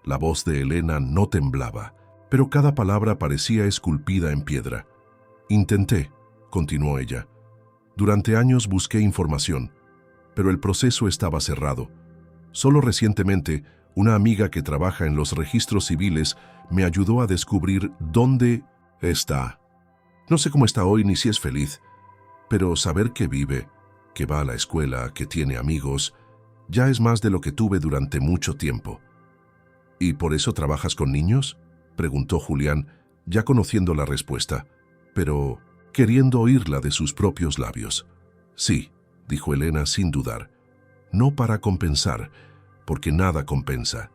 La voz de Elena no temblaba, pero cada palabra parecía esculpida en piedra. «Intenté», continuó ella. «Durante años busqué información, pero el proceso estaba cerrado. Solo recientemente, una amiga que trabaja en los registros civiles me ayudó a descubrir dónde está. No sé cómo está hoy ni si es feliz, pero saber que vive, que va a la escuela, que tiene amigos, ya es más de lo que tuve durante mucho tiempo». «¿Y por eso trabajas con niños?», preguntó Julián, ya conociendo la respuesta, pero queriendo oírla de sus propios labios. «Sí», dijo Elena sin dudar, «no para compensar, porque nada compensa,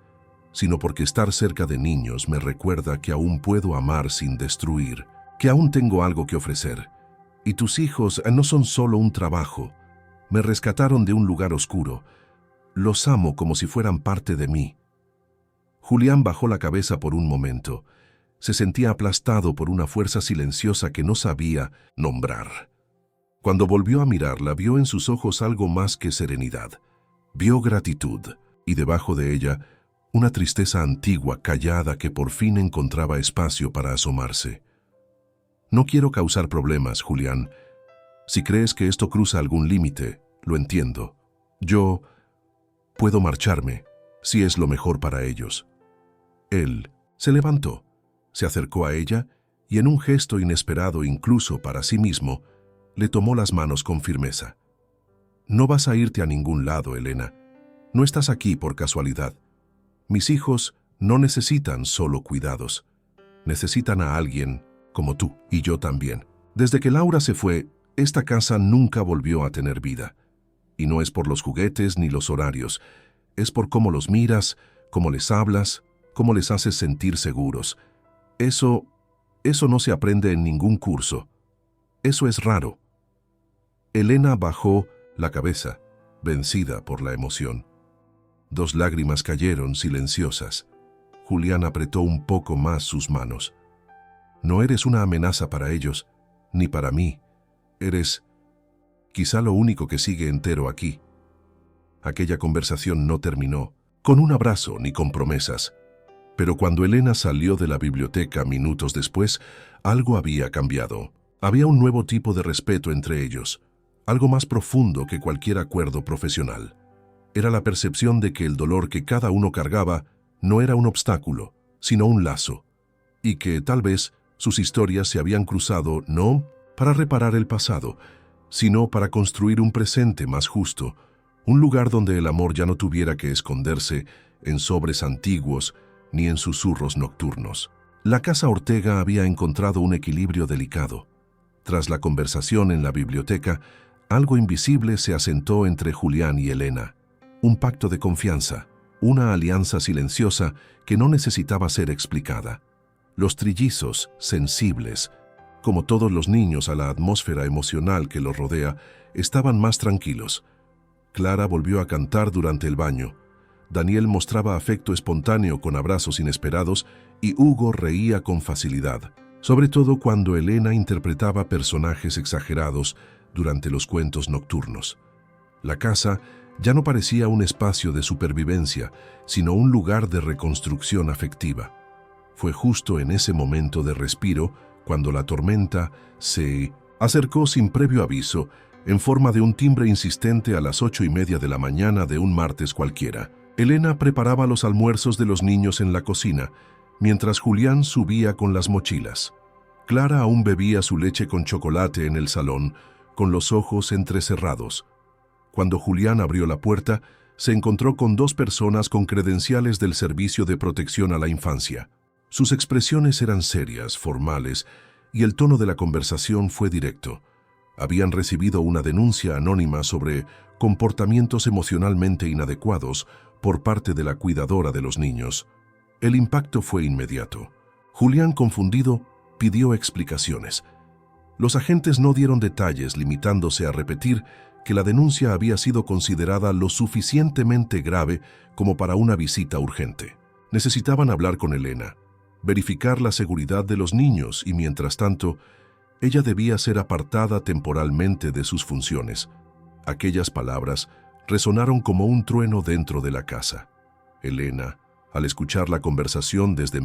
sino porque estar cerca de niños me recuerda que aún puedo amar sin destruir, que aún tengo algo que ofrecer. Y tus hijos no son solo un trabajo. Me rescataron de un lugar oscuro. Los amo como si fueran parte de mí». Julián bajó la cabeza por un momento. Se sentía aplastado por una fuerza silenciosa que no sabía nombrar. Cuando volvió a mirarla, vio en sus ojos algo más que serenidad. Vio gratitud, y debajo de ella, una tristeza antigua, callada, que por fin encontraba espacio para asomarse. «No quiero causar problemas, Julián. Si crees que esto cruza algún límite, lo entiendo. Yo puedo marcharme, si es lo mejor para ellos». Él se levantó, se acercó a ella y en un gesto inesperado incluso para sí mismo, le tomó las manos con firmeza. «No vas a irte a ningún lado, Elena. No estás aquí por casualidad. Mis hijos no necesitan solo cuidados. Necesitan a alguien como tú, y yo también. Desde que Laura se fue, esta casa nunca volvió a tener vida. Y no es por los juguetes ni los horarios. Es por cómo los miras, cómo les hablas, cómo les haces sentir seguros. Eso no se aprende en ningún curso. Eso es raro». Elena bajó la cabeza, vencida por la emoción. 2 lágrimas cayeron silenciosas. Julián apretó un poco más sus manos. «No eres una amenaza para ellos, ni para mí. Eres quizá lo único que sigue entero aquí». Aquella conversación no terminó con un abrazo ni con promesas. Pero cuando Elena salió de la biblioteca minutos después, algo había cambiado. Había un nuevo tipo de respeto entre ellos, algo más profundo que cualquier acuerdo profesional. Era la percepción de que el dolor que cada uno cargaba no era un obstáculo, sino un lazo, y que tal vez sus historias se habían cruzado no para reparar el pasado, sino para construir un presente más justo, Un lugar donde el amor ya no tuviera que esconderse en sobres antiguos ni en susurros nocturnos. La casa Ortega había encontrado un equilibrio delicado. Tras la conversación en la biblioteca, algo invisible se asentó entre Julián y Elena. Un pacto de confianza, una alianza silenciosa que no necesitaba ser explicada. Los trillizos, sensibles, como todos los niños a la atmósfera emocional que los rodea, estaban más tranquilos. Clara volvió a cantar durante el baño. Daniel mostraba afecto espontáneo con abrazos inesperados y Hugo reía con facilidad, sobre todo cuando Elena interpretaba personajes exagerados durante los cuentos nocturnos. La casa ya no parecía un espacio de supervivencia, sino un lugar de reconstrucción afectiva. Fue justo en ese momento de respiro cuando la tormenta se acercó sin previo aviso, en forma de un timbre insistente a las 8:30 de la mañana de un martes cualquiera. Elena preparaba los almuerzos de los niños en la cocina, mientras Julián subía con las mochilas. Clara aún bebía su leche con chocolate en el salón, con los ojos entrecerrados. Cuando Julián abrió la puerta, se encontró con dos personas con credenciales del Servicio de Protección a la Infancia. Sus expresiones eran serias, formales, y el tono de la conversación fue directo. Habían recibido una denuncia anónima sobre comportamientos emocionalmente inadecuados por parte de la cuidadora de los niños. El impacto fue inmediato. Julián, confundido, pidió explicaciones. Los agentes no dieron detalles, limitándose a repetir que la denuncia había sido considerada lo suficientemente grave como para una visita urgente. Necesitaban hablar con Elena, verificar la seguridad de los niños y, mientras tanto, ella debía ser apartada temporalmente de sus funciones. Aquellas palabras resonaron como un trueno dentro de la casa. Elena, al escuchar la conversación desde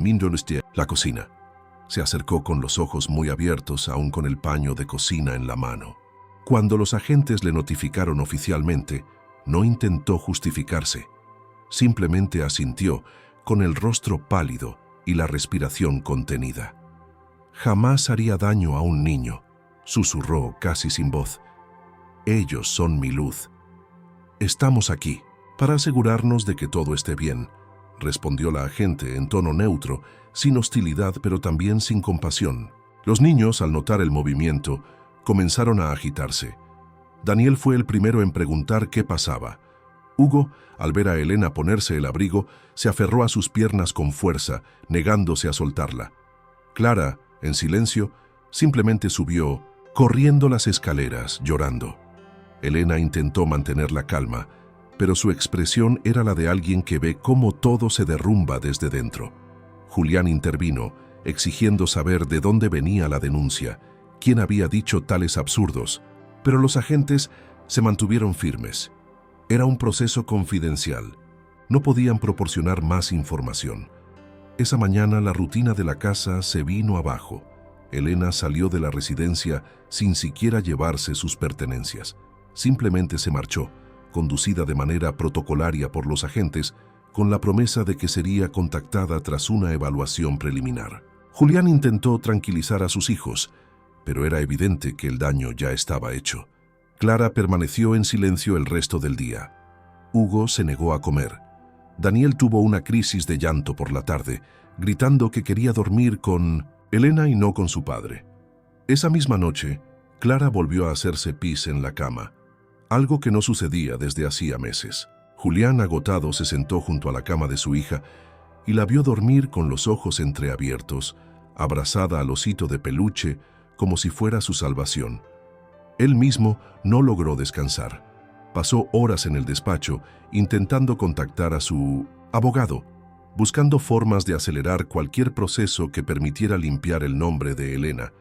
la cocina, se acercó con los ojos muy abiertos, aún con el paño de cocina en la mano. Cuando los agentes le notificaron oficialmente, no intentó justificarse. Simplemente asintió, con el rostro pálido y la respiración contenida. «Jamás haría daño a un niño», susurró casi sin voz. «Ellos son mi luz. Estamos aquí para asegurarnos de que todo esté bien», respondió la agente en tono neutro, sin hostilidad pero también sin compasión. Los niños, al notar el movimiento, comenzaron a agitarse. Daniel fue el primero en preguntar qué pasaba. Hugo, al ver a Elena ponerse el abrigo, se aferró a sus piernas con fuerza, negándose a soltarla. Clara, en silencio, simplemente subió, corriendo las escaleras, llorando. Elena intentó mantener la calma, pero su expresión era la de alguien que ve cómo todo se derrumba desde dentro. Julián intervino, exigiendo saber de dónde venía la denuncia, quién había dicho tales absurdos, pero los agentes se mantuvieron firmes. Era un proceso confidencial. No podían proporcionar más información. Esa mañana la rutina de la casa se vino abajo. Elena salió de la residencia sin siquiera llevarse sus pertenencias. Simplemente se marchó, conducida de manera protocolaria por los agentes, con la promesa de que sería contactada tras una evaluación preliminar. Julián intentó tranquilizar a sus hijos, pero era evidente que el daño ya estaba hecho. Clara permaneció en silencio el resto del día. Hugo se negó a comer. Daniel tuvo una crisis de llanto por la tarde, gritando que quería dormir con Elena y no con su padre. Esa misma noche, Clara volvió a hacerse pis en la cama, algo que no sucedía desde hacía meses. Julián, agotado, se sentó junto a la cama de su hija y la vio dormir con los ojos entreabiertos, abrazada al osito de peluche, como si fuera su salvación. Él mismo no logró descansar. Pasó horas en el despacho intentando contactar a su abogado, buscando formas de acelerar cualquier proceso que permitiera limpiar el nombre de Elena.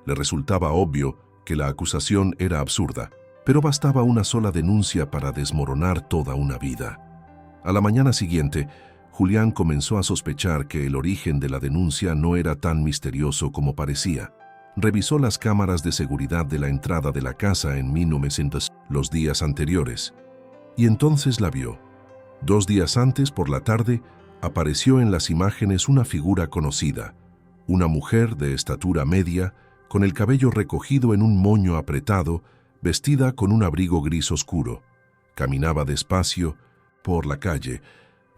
Le resultaba obvio que la acusación era absurda, pero bastaba una sola denuncia para desmoronar toda una vida. A la mañana siguiente, Julián comenzó a sospechar que el origen de la denuncia no era tan misterioso como parecía. Revisó las cámaras de seguridad de la entrada de la casa en 1900 los días anteriores, y entonces la vio. 2 días antes, por la tarde, apareció en las imágenes una figura conocida, una mujer de estatura media, con el cabello recogido en un moño apretado, vestida con un abrigo gris oscuro. Caminaba despacio por la calle,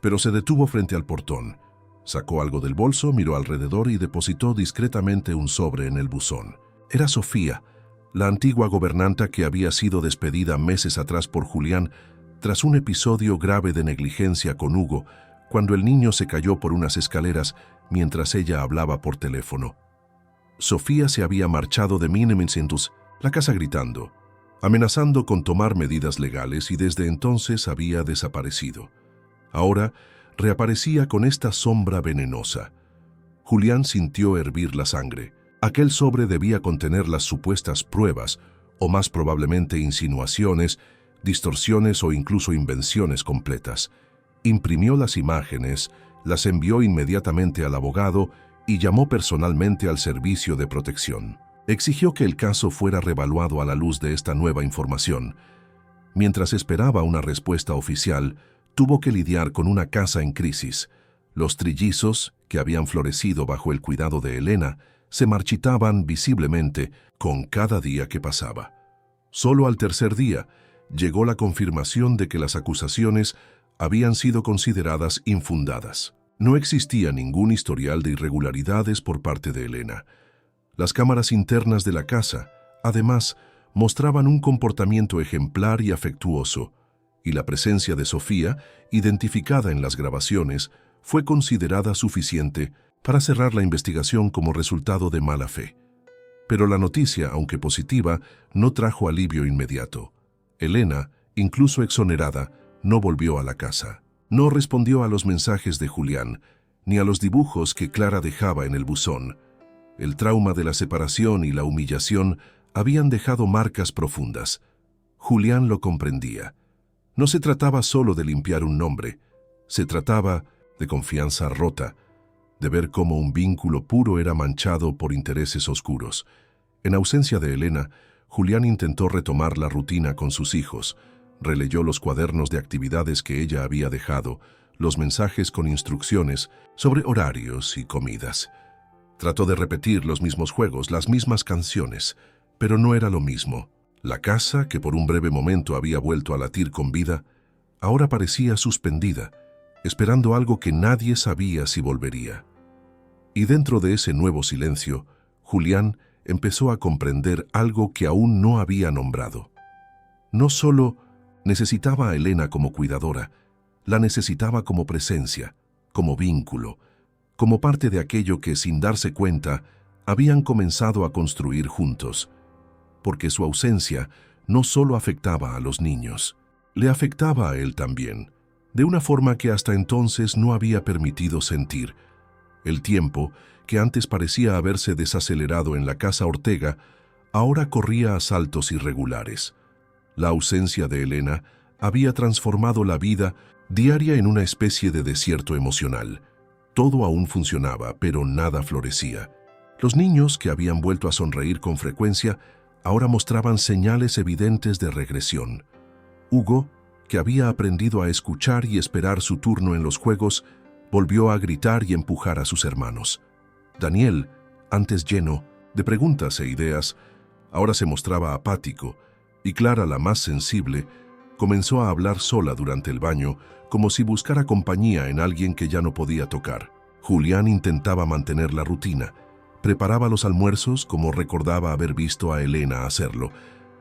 pero se detuvo frente al portón. Sacó algo del bolso, miró alrededor y depositó discretamente un sobre en el buzón. Era Sofía, la antigua gobernanta que había sido despedida meses atrás por Julián tras un episodio grave de negligencia con Hugo, cuando el niño se cayó por unas escaleras mientras ella hablaba por teléfono. Sofía se había marchado de Minnemincentus, la casa gritando, amenazando con tomar medidas legales, y desde entonces había desaparecido. Ahora reaparecía con esta sombra venenosa. Julián sintió hervir la sangre. Aquel sobre debía contener las supuestas pruebas, o más probablemente insinuaciones, distorsiones o incluso invenciones completas. Imprimió las imágenes, las envió inmediatamente al abogado y llamó personalmente al Servicio de Protección. Exigió que el caso fuera revaluado a la luz de esta nueva información. Mientras esperaba una respuesta oficial, tuvo que lidiar con una casa en crisis. Los trillizos, que habían florecido bajo el cuidado de Elena, se marchitaban visiblemente con cada día que pasaba. Solo al tercer día llegó la confirmación de que las acusaciones habían sido consideradas infundadas. No existía ningún historial de irregularidades por parte de Elena. Las cámaras internas de la casa, además, mostraban un comportamiento ejemplar y afectuoso, y la presencia de Sofía, identificada en las grabaciones, fue considerada suficiente para cerrar la investigación como resultado de mala fe. Pero la noticia, aunque positiva, no trajo alivio inmediato. Elena, incluso exonerada, no volvió a la casa. No respondió a los mensajes de Julián, ni a los dibujos que Clara dejaba en el buzón. El trauma de la separación y la humillación habían dejado marcas profundas. Julián lo comprendía. No se trataba solo de limpiar un nombre, se trataba de confianza rota, de ver cómo un vínculo puro era manchado por intereses oscuros. En ausencia de Elena, Julián intentó retomar la rutina con sus hijos. Releyó los cuadernos de actividades que ella había dejado, los mensajes con instrucciones sobre horarios y comidas. Trató de repetir los mismos juegos, las mismas canciones, pero no era lo mismo. La casa, que por un breve momento había vuelto a latir con vida, ahora parecía suspendida, esperando algo que nadie sabía si volvería. Y dentro de ese nuevo silencio, Julián empezó a comprender algo que aún no había nombrado. No solo necesitaba a Elena como cuidadora, la necesitaba como presencia, como vínculo, como parte de aquello que, sin darse cuenta, habían comenzado a construir juntos. Porque su ausencia no solo afectaba a los niños, le afectaba a él también, de una forma que hasta entonces no había permitido sentir. El tiempo, que antes parecía haberse desacelerado en la casa Ortega, ahora corría a saltos irregulares. La ausencia de Elena había transformado la vida diaria en una especie de desierto emocional. Todo aún funcionaba, pero nada florecía. Los niños, que habían vuelto a sonreír con frecuencia, ahora mostraban señales evidentes de regresión. Hugo, que había aprendido a escuchar y esperar su turno en los juegos, volvió a gritar y empujar a sus hermanos. Daniel, antes lleno de preguntas e ideas, ahora se mostraba apático, y Clara, la más sensible, comenzó a hablar sola durante el baño, como si buscara compañía en alguien que ya no podía tocar. Julián intentaba mantener la rutina. Preparaba los almuerzos como recordaba haber visto a Elena hacerlo.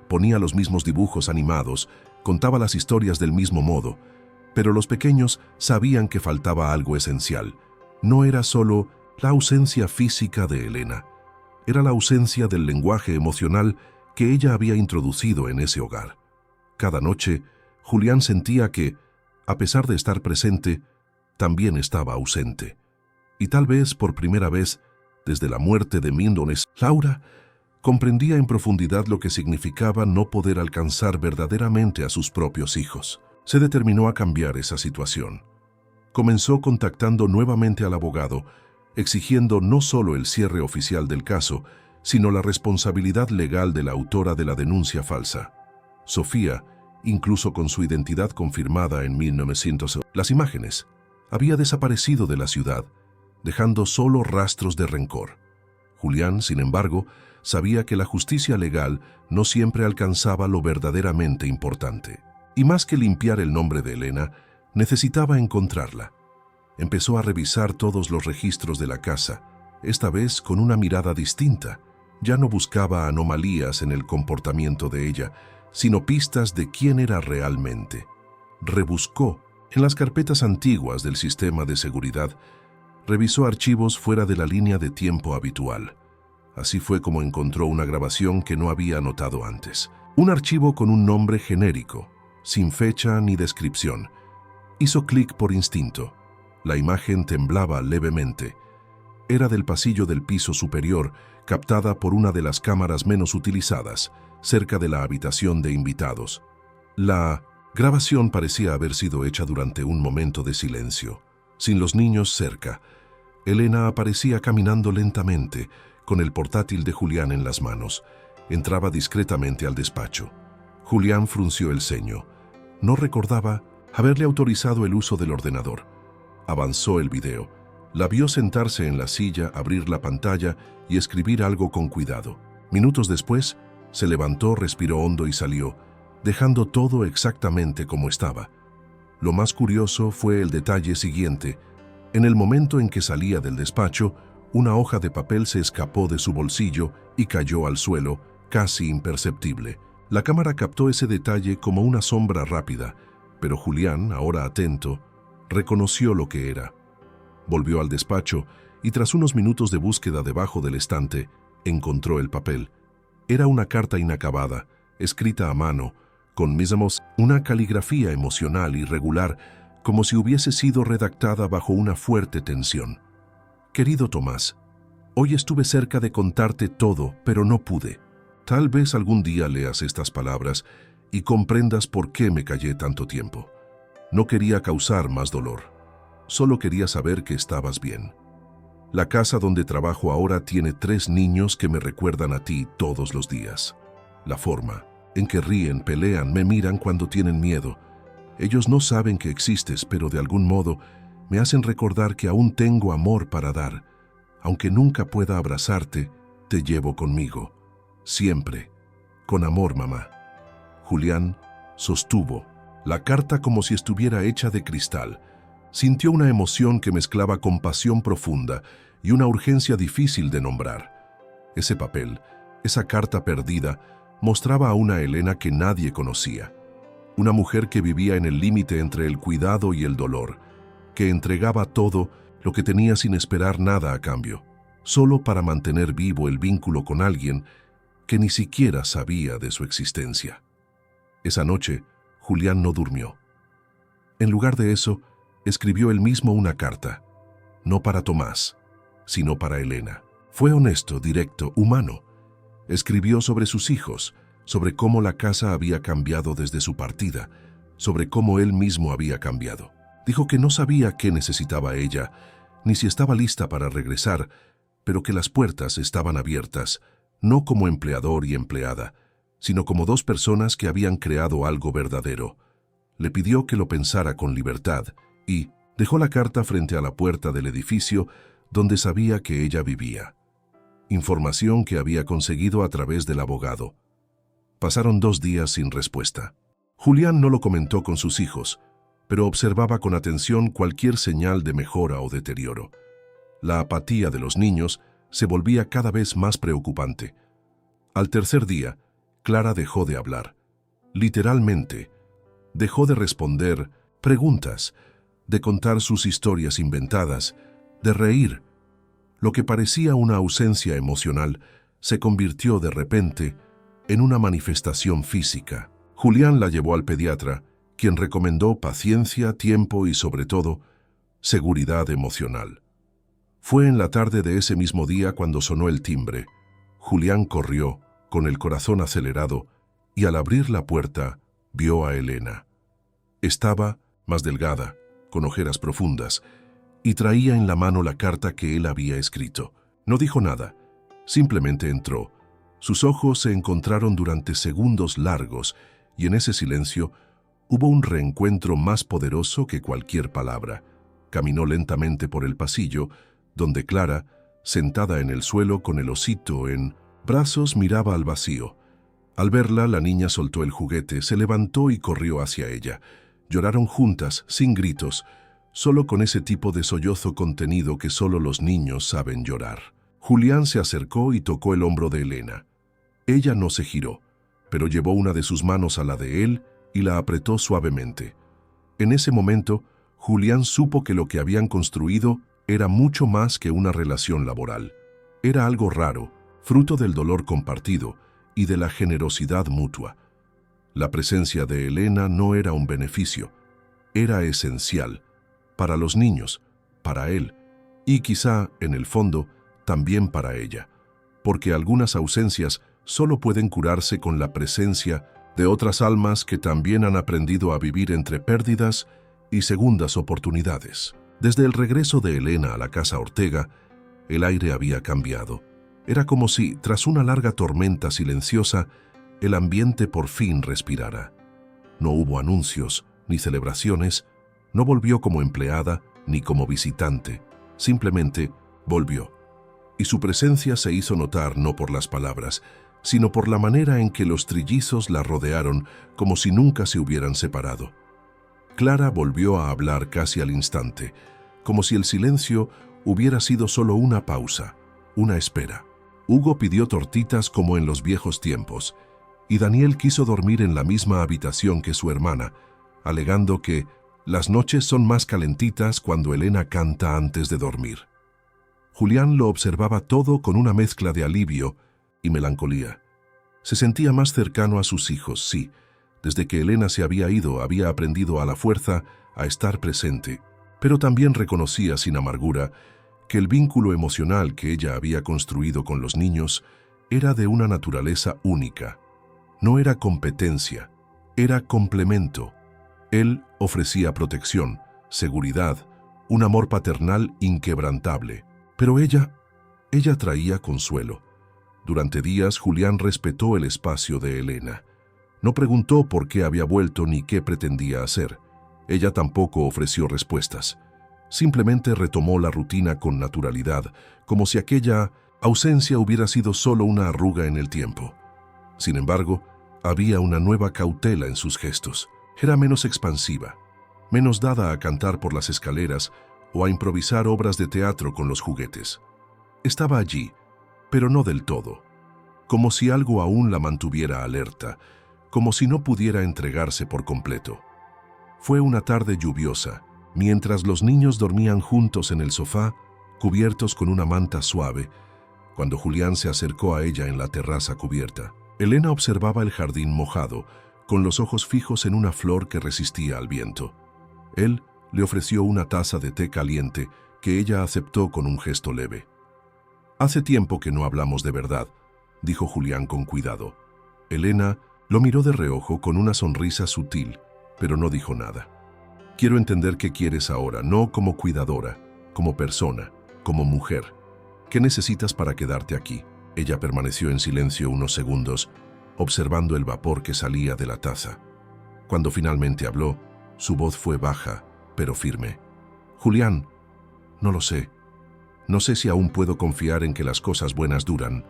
Ponía los mismos dibujos animados, contaba las historias del mismo modo. Pero los pequeños sabían que faltaba algo esencial. No era solo la ausencia física de Elena. Era la ausencia del lenguaje emocional que ella había introducido en ese hogar. Cada noche, Julián sentía que, a pesar de estar presente, también estaba ausente. Y tal vez por primera vez, desde la muerte de Mindones, Laura comprendía en profundidad lo que significaba no poder alcanzar verdaderamente a sus propios hijos. Se determinó a cambiar esa situación. Comenzó contactando nuevamente al abogado, exigiendo no solo el cierre oficial del caso, sino la responsabilidad legal de la autora de la denuncia falsa. Sofía, incluso con su identidad confirmada en 1900, las imágenes, había desaparecido de la ciudad, dejando solo rastros de rencor. Julián, sin embargo, sabía que la justicia legal no siempre alcanzaba lo verdaderamente importante. Y más que limpiar el nombre de Elena, necesitaba encontrarla. Empezó a revisar todos los registros de la casa, esta vez con una mirada distinta. Ya no buscaba anomalías en el comportamiento de ella, sino pistas de quién era realmente. Rebuscó en las carpetas antiguas del sistema de seguridad, revisó archivos fuera de la línea de tiempo habitual. Así fue como encontró una grabación que no había anotado antes. Un archivo con un nombre genérico, sin fecha ni descripción. Hizo clic por instinto. La imagen temblaba levemente. Era del pasillo del piso superior, captada por una de las cámaras menos utilizadas, cerca de la habitación de invitados. La grabación parecía haber sido hecha durante un momento de silencio. Sin los niños cerca, Elena aparecía caminando lentamente, con el portátil de Julián en las manos. Entraba discretamente al despacho. Julián frunció el ceño. No recordaba haberle autorizado el uso del ordenador. Avanzó el video. La vio sentarse en la silla, abrir la pantalla y escribir algo con cuidado. Minutos después, se levantó, respiró hondo y salió, dejando todo exactamente como estaba. Lo más curioso fue el detalle siguiente. En el momento en que salía del despacho, una hoja de papel se escapó de su bolsillo y cayó al suelo, casi imperceptible. La cámara captó ese detalle como una sombra rápida, pero Julián, ahora atento, reconoció lo que era. Volvió al despacho y tras unos minutos de búsqueda debajo del estante, encontró el papel. Era una carta inacabada, escrita a mano, con una caligrafía emocional irregular, como si hubiese sido redactada bajo una fuerte tensión. Querido Tomás, hoy estuve cerca de contarte todo, pero no pude. Tal vez algún día leas estas palabras y comprendas por qué me callé tanto tiempo. No quería causar más dolor. Solo quería saber que estabas bien. La casa donde trabajo ahora tiene 3 niños que me recuerdan a ti todos los días. La forma en que ríen, pelean, me miran cuando tienen miedo. Ellos no saben que existes, pero de algún modo me hacen recordar que aún tengo amor para dar. Aunque nunca pueda abrazarte, te llevo conmigo. Siempre. Con amor, mamá. Julián sostuvo la carta como si estuviera hecha de cristal. Sintió una emoción que mezclaba compasión profunda y una urgencia difícil de nombrar. Ese papel, esa carta perdida, mostraba a una Elena que nadie conocía. Una mujer que vivía en el límite entre el cuidado y el dolor, que entregaba todo lo que tenía sin esperar nada a cambio, solo para mantener vivo el vínculo con alguien que ni siquiera sabía de su existencia. Esa noche, Julián no durmió. En lugar de eso, escribió él mismo una carta, no para Tomás, sino para Elena. Fue honesto, directo, humano. Escribió sobre sus hijos, sobre cómo la casa había cambiado desde su partida, sobre cómo él mismo había cambiado. Dijo que no sabía qué necesitaba ella, ni si estaba lista para regresar, pero que las puertas estaban abiertas, no como empleador y empleada, sino como 2 personas que habían creado algo verdadero. Le pidió que lo pensara con libertad y dejó la carta frente a la puerta del edificio donde sabía que ella vivía. Información que había conseguido a través del abogado. Pasaron 2 días sin respuesta. Julián no lo comentó con sus hijos, pero observaba con atención cualquier señal de mejora o deterioro. La apatía de los niños se volvía cada vez más preocupante. Al tercer día, Clara dejó de hablar. Literalmente, dejó de responder preguntas, de contar sus historias inventadas, de reír. Lo que parecía una ausencia emocional se convirtió de repente en una manifestación física. Julián la llevó al pediatra, quien recomendó paciencia, tiempo y, sobre todo, seguridad emocional. Fue en la tarde de ese mismo día cuando sonó el timbre. Julián corrió, con el corazón acelerado, y al abrir la puerta, vio a Elena. Estaba más delgada, con ojeras profundas, y traía en la mano la carta que él había escrito. No dijo nada, simplemente entró. Sus ojos se encontraron durante segundos largos, y en ese silencio hubo un reencuentro más poderoso que cualquier palabra. Caminó lentamente por el pasillo, donde Clara, sentada en el suelo con el osito en brazos, miraba al vacío. Al verla, la niña soltó el juguete, se levantó y corrió hacia ella. Lloraron juntas, sin gritos, solo con ese tipo de sollozo contenido que solo los niños saben llorar. Julián se acercó y tocó el hombro de Elena. Ella no se giró, pero llevó una de sus manos a la de él y la apretó suavemente. En ese momento, Julián supo que lo que habían construido era mucho más que una relación laboral. Era algo raro, fruto del dolor compartido y de la generosidad mutua. La presencia de Elena no era un beneficio, era esencial, para los niños, para él, y quizá, en el fondo, también para ella, porque algunas ausencias solo pueden curarse con la presencia de otras almas que también han aprendido a vivir entre pérdidas y segundas oportunidades. Desde el regreso de Elena a la casa Ortega, el aire había cambiado. Era como si, tras una larga tormenta silenciosa, el ambiente por fin respirara. No hubo anuncios ni celebraciones, no volvió como empleada ni como visitante, simplemente volvió. Y su presencia se hizo notar no por las palabras, sino por la manera en que los trillizos la rodearon como si nunca se hubieran separado. Clara volvió a hablar casi al instante, como si el silencio hubiera sido solo una pausa, una espera. Hugo pidió tortitas como en los viejos tiempos, y Daniel quiso dormir en la misma habitación que su hermana, alegando que las noches son más calentitas cuando Elena canta antes de dormir. Julián lo observaba todo con una mezcla de alivio y melancolía. Se sentía más cercano a sus hijos, sí. Desde que Elena se había ido, había aprendido a la fuerza a estar presente, pero también reconocía sin amargura que el vínculo emocional que ella había construido con los niños era de una naturaleza única. No era competencia, era complemento. Él ofrecía protección, seguridad, un amor paternal inquebrantable. Pero ella traía consuelo. Durante días, Julián respetó el espacio de Elena. No preguntó por qué había vuelto ni qué pretendía hacer. Ella tampoco ofreció respuestas. Simplemente retomó la rutina con naturalidad, como si aquella ausencia hubiera sido solo una arruga en el tiempo. Sin embargo, había una nueva cautela en sus gestos. Era menos expansiva, menos dada a cantar por las escaleras o a improvisar obras de teatro con los juguetes. Estaba allí, pero no del todo, como si algo aún la mantuviera alerta, como si no pudiera entregarse por completo. Fue una tarde lluviosa, mientras los niños dormían juntos en el sofá, cubiertos con una manta suave, cuando Julián se acercó a ella en la terraza cubierta. Elena observaba el jardín mojado, con los ojos fijos en una flor que resistía al viento. Él le ofreció una taza de té caliente que ella aceptó con un gesto leve. «Hace tiempo que no hablamos de verdad», dijo Julián con cuidado. Elena lo miró de reojo con una sonrisa sutil, pero no dijo nada. «Quiero entender qué quieres ahora, no como cuidadora, como persona, como mujer. ¿Qué necesitas para quedarte aquí?» Ella permaneció en silencio unos segundos, observando el vapor que salía de la taza. Cuando finalmente habló, su voz fue baja, pero firme. «Julián, no lo sé. No sé si aún puedo confiar en que las cosas buenas duran.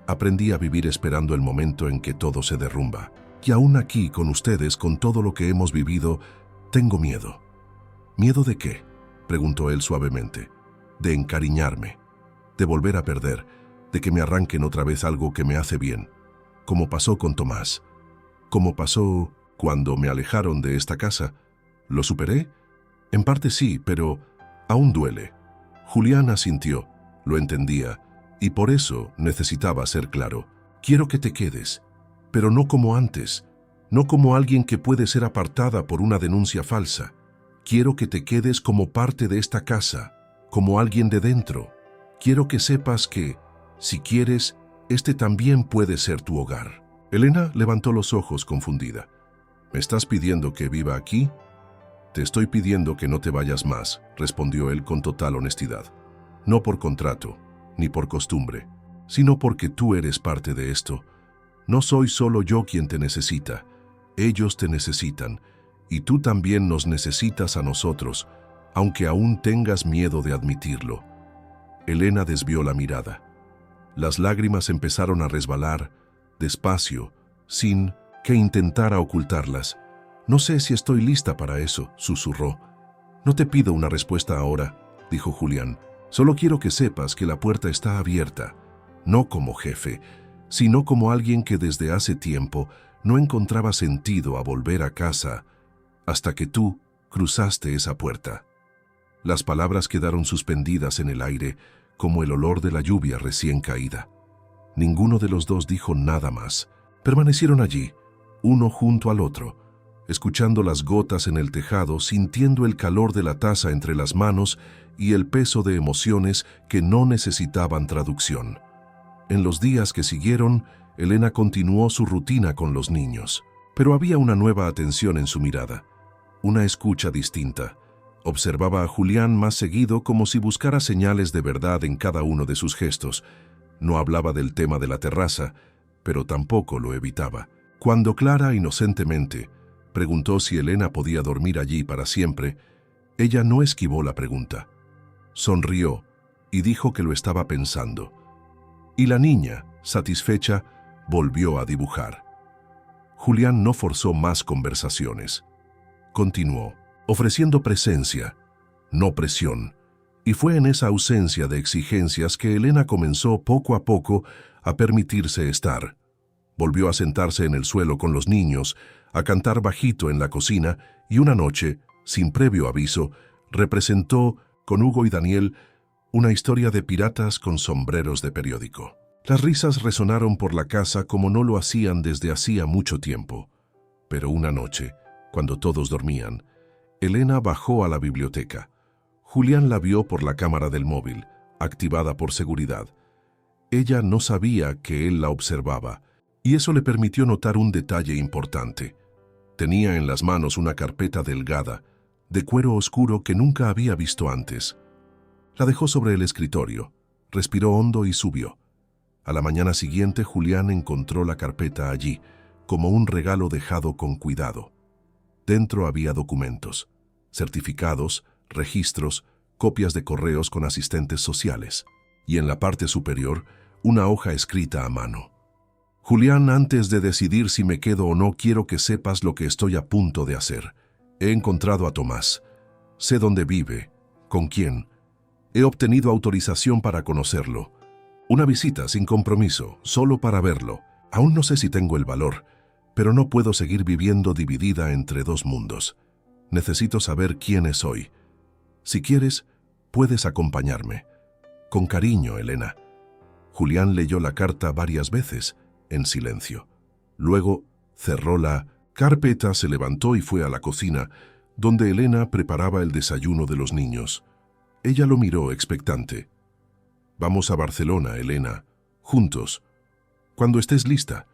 Aprendí a vivir esperando el momento en que todo se derrumba. Y aún aquí, con ustedes, con todo lo que hemos vivido, tengo miedo». «¿Miedo de qué?», preguntó él suavemente. «De encariñarme, de volver a perder, de que me arranquen otra vez algo que me hace bien, como pasó con Tomás, como pasó cuando me alejaron de esta casa. ¿Lo superé? En parte sí, pero aún duele». Julián asintió, lo entendía, y por eso necesitaba ser claro. «Quiero que te quedes, pero no como antes, no como alguien que puede ser apartada por una denuncia falsa. Quiero que te quedes como parte de esta casa, como alguien de dentro. Quiero que sepas que, si quieres, este también puede ser tu hogar». Elena levantó los ojos confundida. «¿Me estás pidiendo que viva aquí?» «Te estoy pidiendo que no te vayas más», respondió él con total honestidad. «No por contrato, ni por costumbre, sino porque tú eres parte de esto. No soy solo yo quien te necesita, ellos te necesitan, y tú también nos necesitas a nosotros, aunque aún tengas miedo de admitirlo». Elena desvió la mirada. Las lágrimas empezaron a resbalar, despacio, sin que intentara ocultarlas. «No sé si estoy lista para eso», susurró. «No te pido una respuesta ahora», dijo Julián. «Solo quiero que sepas que la puerta está abierta, no como jefe, sino como alguien que desde hace tiempo no encontraba sentido a volver a casa hasta que tú cruzaste esa puerta». Las palabras quedaron suspendidas en el aire como el olor de la lluvia recién caída. Ninguno de los dos dijo nada más. Permanecieron allí, uno junto al otro, escuchando las gotas en el tejado, sintiendo el calor de la taza entre las manos y el peso de emociones que no necesitaban traducción. En los días que siguieron, Elena continuó su rutina con los niños, pero había una nueva atención en su mirada, una escucha distinta. Observaba a Julián más seguido como si buscara señales de verdad en cada uno de sus gestos. No hablaba del tema de la terraza, pero tampoco lo evitaba. Cuando Clara, inocentemente, preguntó si Elena podía dormir allí para siempre, ella no esquivó la pregunta. Sonrió y dijo que lo estaba pensando. Y la niña, satisfecha, volvió a dibujar. Julián no forzó más conversaciones. Continuó, ofreciendo presencia, no presión, y fue en esa ausencia de exigencias que Elena comenzó poco a poco a permitirse estar. Volvió a sentarse en el suelo con los niños, a cantar bajito en la cocina, y una noche, sin previo aviso, representó, con Hugo y Daniel, una historia de piratas con sombreros de periódico. Las risas resonaron por la casa como no lo hacían desde hacía mucho tiempo. Pero una noche, cuando todos dormían, Elena bajó a la biblioteca. Julián la vio por la cámara del móvil, activada por seguridad. Ella no sabía que él la observaba, y eso le permitió notar un detalle importante. Tenía en las manos una carpeta delgada, de cuero oscuro que nunca había visto antes. La dejó sobre el escritorio, respiró hondo y subió. A la mañana siguiente, Julián encontró la carpeta allí, como un regalo dejado con cuidado. Dentro había documentos, certificados, registros, copias de correos con asistentes sociales, y en la parte superior, una hoja escrita a mano. Julián, antes de decidir si me quedo o no, quiero que sepas lo que estoy a punto de hacer. He encontrado a Tomás. Sé dónde vive, con quién. He obtenido autorización para conocerlo. Una visita sin compromiso, solo para verlo. Aún no sé si tengo el valor, pero no puedo seguir viviendo dividida entre dos mundos. Necesito saber quién es hoy. Si quieres, puedes acompañarme. Con cariño, Elena. Julián leyó la carta varias veces, en silencio. Luego cerró la carpeta, se levantó y fue a la cocina, donde Elena preparaba el desayuno de los niños. Ella lo miró expectante. «Vamos a Barcelona, Elena, juntos. Cuando estés lista,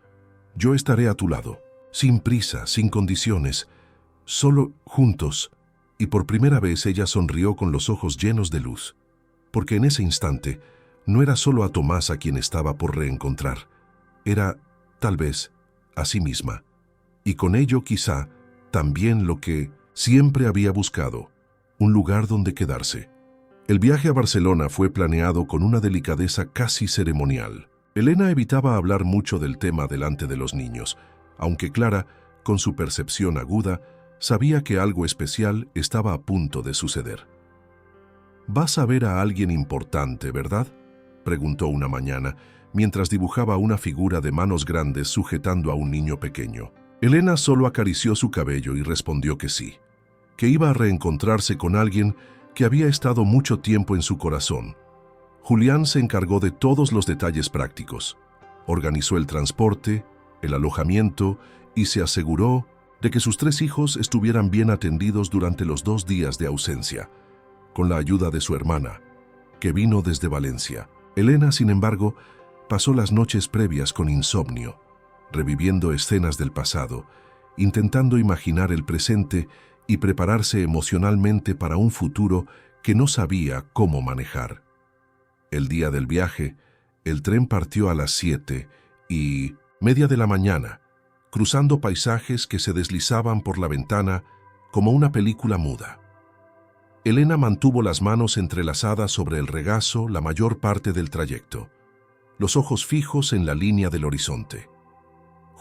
yo estaré a tu lado, sin prisa, sin condiciones, solo juntos». Y por primera vez ella sonrió con los ojos llenos de luz, porque en ese instante no era solo a Tomás a quien estaba por reencontrar, era, tal vez, a sí misma, y con ello quizá también lo que siempre había buscado, un lugar donde quedarse. El viaje a Barcelona fue planeado con una delicadeza casi ceremonial. Elena evitaba hablar mucho del tema delante de los niños, aunque Clara, con su percepción aguda, sabía que algo especial estaba a punto de suceder. «Vas a ver a alguien importante, ¿verdad?», preguntó una mañana, mientras dibujaba una figura de manos grandes sujetando a un niño pequeño. Elena solo acarició su cabello y respondió que sí, que iba a reencontrarse con alguien que había estado mucho tiempo en su corazón. Julián se encargó de todos los detalles prácticos. Organizó el transporte, el alojamiento y se aseguró de que sus 3 hijos estuvieran bien atendidos durante los 2 días de ausencia, con la ayuda de su hermana, que vino desde Valencia. Elena, sin embargo, pasó las noches previas con insomnio, reviviendo escenas del pasado, intentando imaginar el presente y prepararse emocionalmente para un futuro que no sabía cómo manejar. El día del viaje, el tren partió a las 7:30 de la mañana, cruzando paisajes que se deslizaban por la ventana como una película muda. Elena mantuvo las manos entrelazadas sobre el regazo la mayor parte del trayecto, los ojos fijos en la línea del horizonte.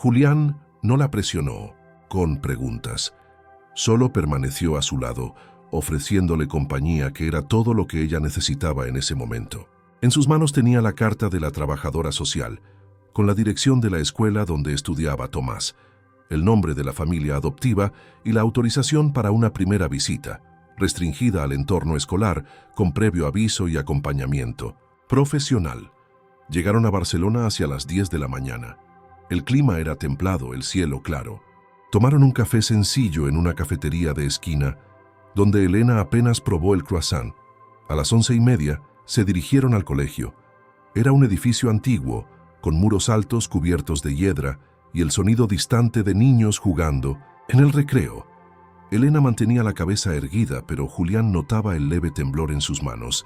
Julián no la presionó con preguntas. Solo permaneció a su lado, ofreciéndole compañía, que era todo lo que ella necesitaba en ese momento. En sus manos tenía la carta de la trabajadora social, con la dirección de la escuela donde estudiaba Tomás, el nombre de la familia adoptiva y la autorización para una primera visita, restringida al entorno escolar, con previo aviso y acompañamiento profesional. Llegaron a Barcelona hacia las 10 de la mañana. El clima era templado, el cielo claro. Tomaron un café sencillo en una cafetería de esquina, donde Elena apenas probó el croissant. A las 11:30 se dirigieron al colegio. Era un edificio antiguo, con muros altos cubiertos de hiedra y el sonido distante de niños jugando en el recreo. Elena mantenía la cabeza erguida, pero Julián notaba el leve temblor en sus manos.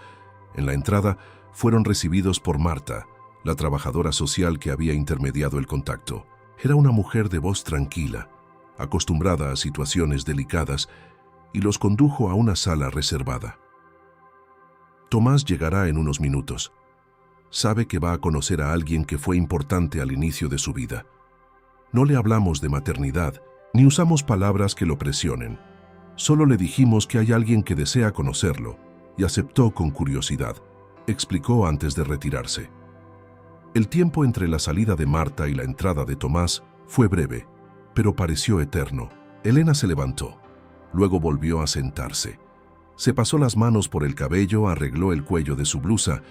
En la entrada fueron recibidos por Marta, la trabajadora social que había intermediado el contacto. Era una mujer de voz tranquila, acostumbrada a situaciones delicadas, y los condujo a una sala reservada. Tomás llegará en unos minutos. Sabe que va a conocer a alguien que fue importante al inicio de su vida. No le hablamos de maternidad, ni usamos palabras que lo presionen. Solo le dijimos que hay alguien que desea conocerlo, y aceptó con curiosidad, explicó antes de retirarse. El tiempo entre la salida de Marta y la entrada de Tomás fue breve, pero pareció eterno. Elena se levantó, luego volvió a sentarse. Se pasó las manos por el cabello, arregló el cuello de su blusa,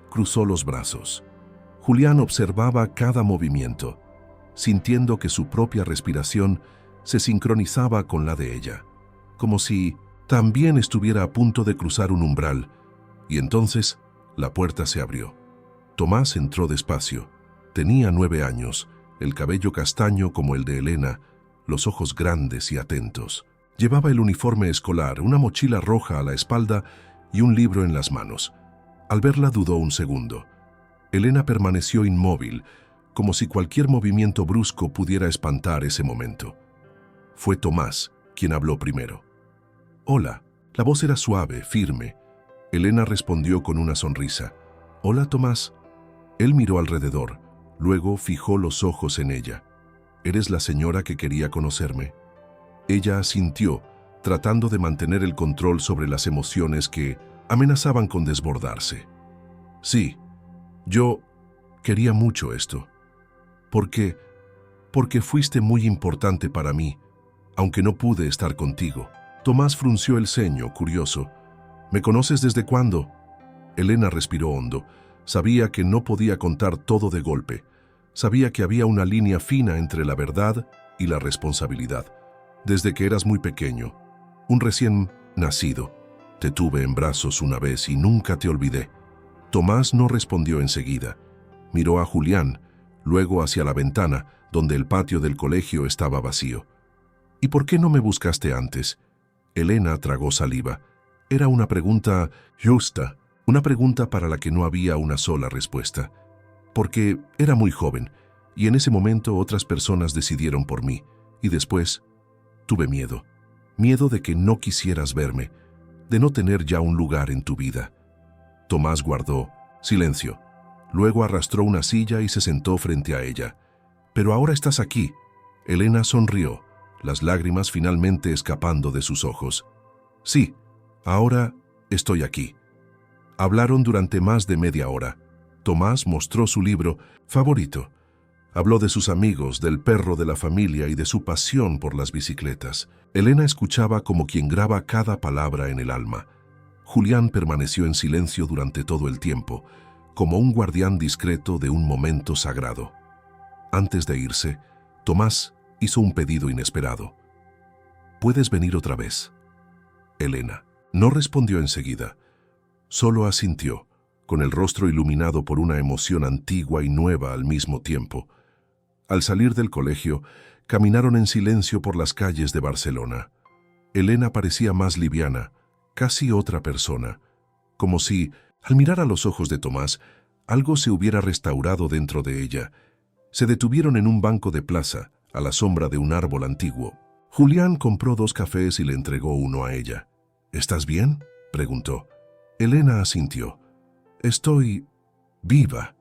cruzó los brazos. Julián observaba cada movimiento, sintiendo que su propia respiración se sincronizaba con la de ella, como si también estuviera a punto de cruzar un umbral, y entonces la puerta se abrió. Tomás entró despacio. Tenía 9 años, el cabello castaño como el de Elena, los ojos grandes y atentos. Llevaba el uniforme escolar, una mochila roja a la espalda y un libro en las manos. Al verla dudó un segundo. Elena permaneció inmóvil, como si cualquier movimiento brusco pudiera espantar ese momento. Fue Tomás quien habló primero. «Hola». La voz era suave, firme. Elena respondió con una sonrisa. «Hola, Tomás». Él miró alrededor, luego fijó los ojos en ella. «¿Eres la señora que quería conocerme?». Ella asintió, tratando de mantener el control sobre las emociones que amenazaban con desbordarse. «Sí, yo quería mucho esto. Porque fuiste muy importante para mí, aunque no pude estar contigo». Tomás frunció el ceño, curioso. «¿Me conoces desde cuándo?». Elena respiró hondo. Sabía que no podía contar todo de golpe. Sabía que había una línea fina entre la verdad y la responsabilidad. «Desde que eras muy pequeño, un recién nacido. Te tuve en brazos una vez y nunca te olvidé». Tomás no respondió enseguida. Miró a Julián, luego hacia la ventana, donde el patio del colegio estaba vacío. «¿Y por qué no me buscaste antes?». Elena tragó saliva. Era una pregunta justa, una pregunta para la que no había una sola respuesta. Porque era muy joven, y en ese momento otras personas decidieron por mí, y después tuve miedo. Miedo de que no quisieras verme, de no tener ya un lugar en tu vida. Tomás guardó silencio. Luego arrastró una silla y se sentó frente a ella. «Pero ahora estás aquí». Elena sonrió, las lágrimas finalmente escapando de sus ojos. «Sí, ahora estoy aquí». Hablaron durante más de media hora. Tomás mostró su libro favorito. Habló de sus amigos, del perro de la familia y de su pasión por las bicicletas. Elena escuchaba como quien graba cada palabra en el alma. Julián permaneció en silencio durante todo el tiempo, como un guardián discreto de un momento sagrado. Antes de irse, Tomás hizo un pedido inesperado. «¿Puedes venir otra vez?». Elena no respondió enseguida. Solo asintió, con el rostro iluminado por una emoción antigua y nueva al mismo tiempo. Al salir del colegio, caminaron en silencio por las calles de Barcelona. Elena parecía más liviana, casi otra persona, como si, al mirar a los ojos de Tomás, algo se hubiera restaurado dentro de ella. Se detuvieron en un banco de plaza, a la sombra de un árbol antiguo. Julián compró 2 cafés y le entregó uno a ella. «¿Estás bien?», preguntó. Elena asintió. «Estoy viva.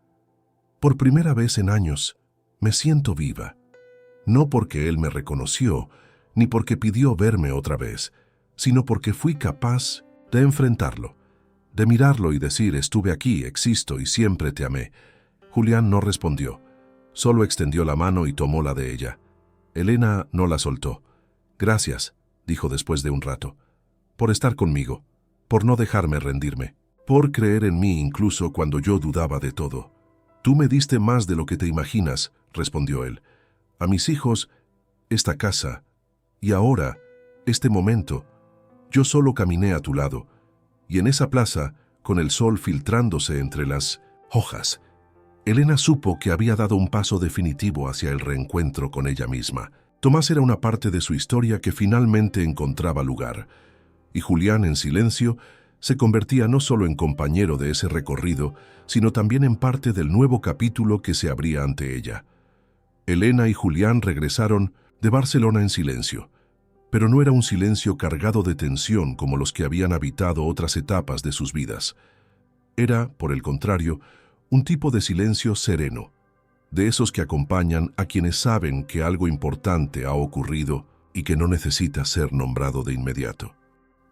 Por primera vez en años, me siento viva». No porque él me reconoció, ni porque pidió verme otra vez, sino porque fui capaz de enfrentarlo, de mirarlo y decir: estuve aquí, existo y siempre te amé. Julián no respondió, solo extendió la mano y tomó la de ella. Elena no la soltó. Gracias, dijo después de un rato, por estar conmigo, por no dejarme rendirme, por creer en mí incluso cuando yo dudaba de todo. Tú me diste más de lo que te imaginas, respondió él. A mis hijos, esta casa, y ahora, este momento. Yo solo caminé a tu lado, y en esa plaza, con el sol filtrándose entre las hojas, Elena supo que había dado un paso definitivo hacia el reencuentro con ella misma. Tomás era una parte de su historia que finalmente encontraba lugar, y Julián, en silencio, se convertía no solo en compañero de ese recorrido, sino también en parte del nuevo capítulo que se abría ante ella. Elena y Julián regresaron de Barcelona en silencio, pero no era un silencio cargado de tensión como los que habían habitado otras etapas de sus vidas. Era, por el contrario, un tipo de silencio sereno, de esos que acompañan a quienes saben que algo importante ha ocurrido y que no necesita ser nombrado de inmediato.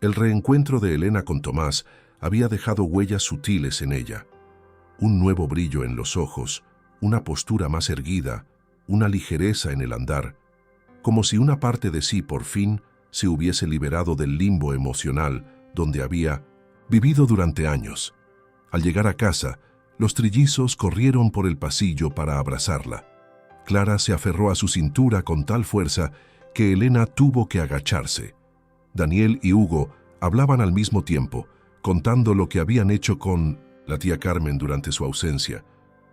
El reencuentro de Elena con Tomás había dejado huellas sutiles en ella. Un nuevo brillo en los ojos, una postura más erguida, una ligereza en el andar, como si una parte de sí por fin se hubiese liberado del limbo emocional donde había vivido durante años. Al llegar a casa, los trillizos corrieron por el pasillo para abrazarla. Clara se aferró a su cintura con tal fuerza que Elena tuvo que agacharse. Daniel y Hugo hablaban al mismo tiempo, contando lo que habían hecho con la tía Carmen durante su ausencia,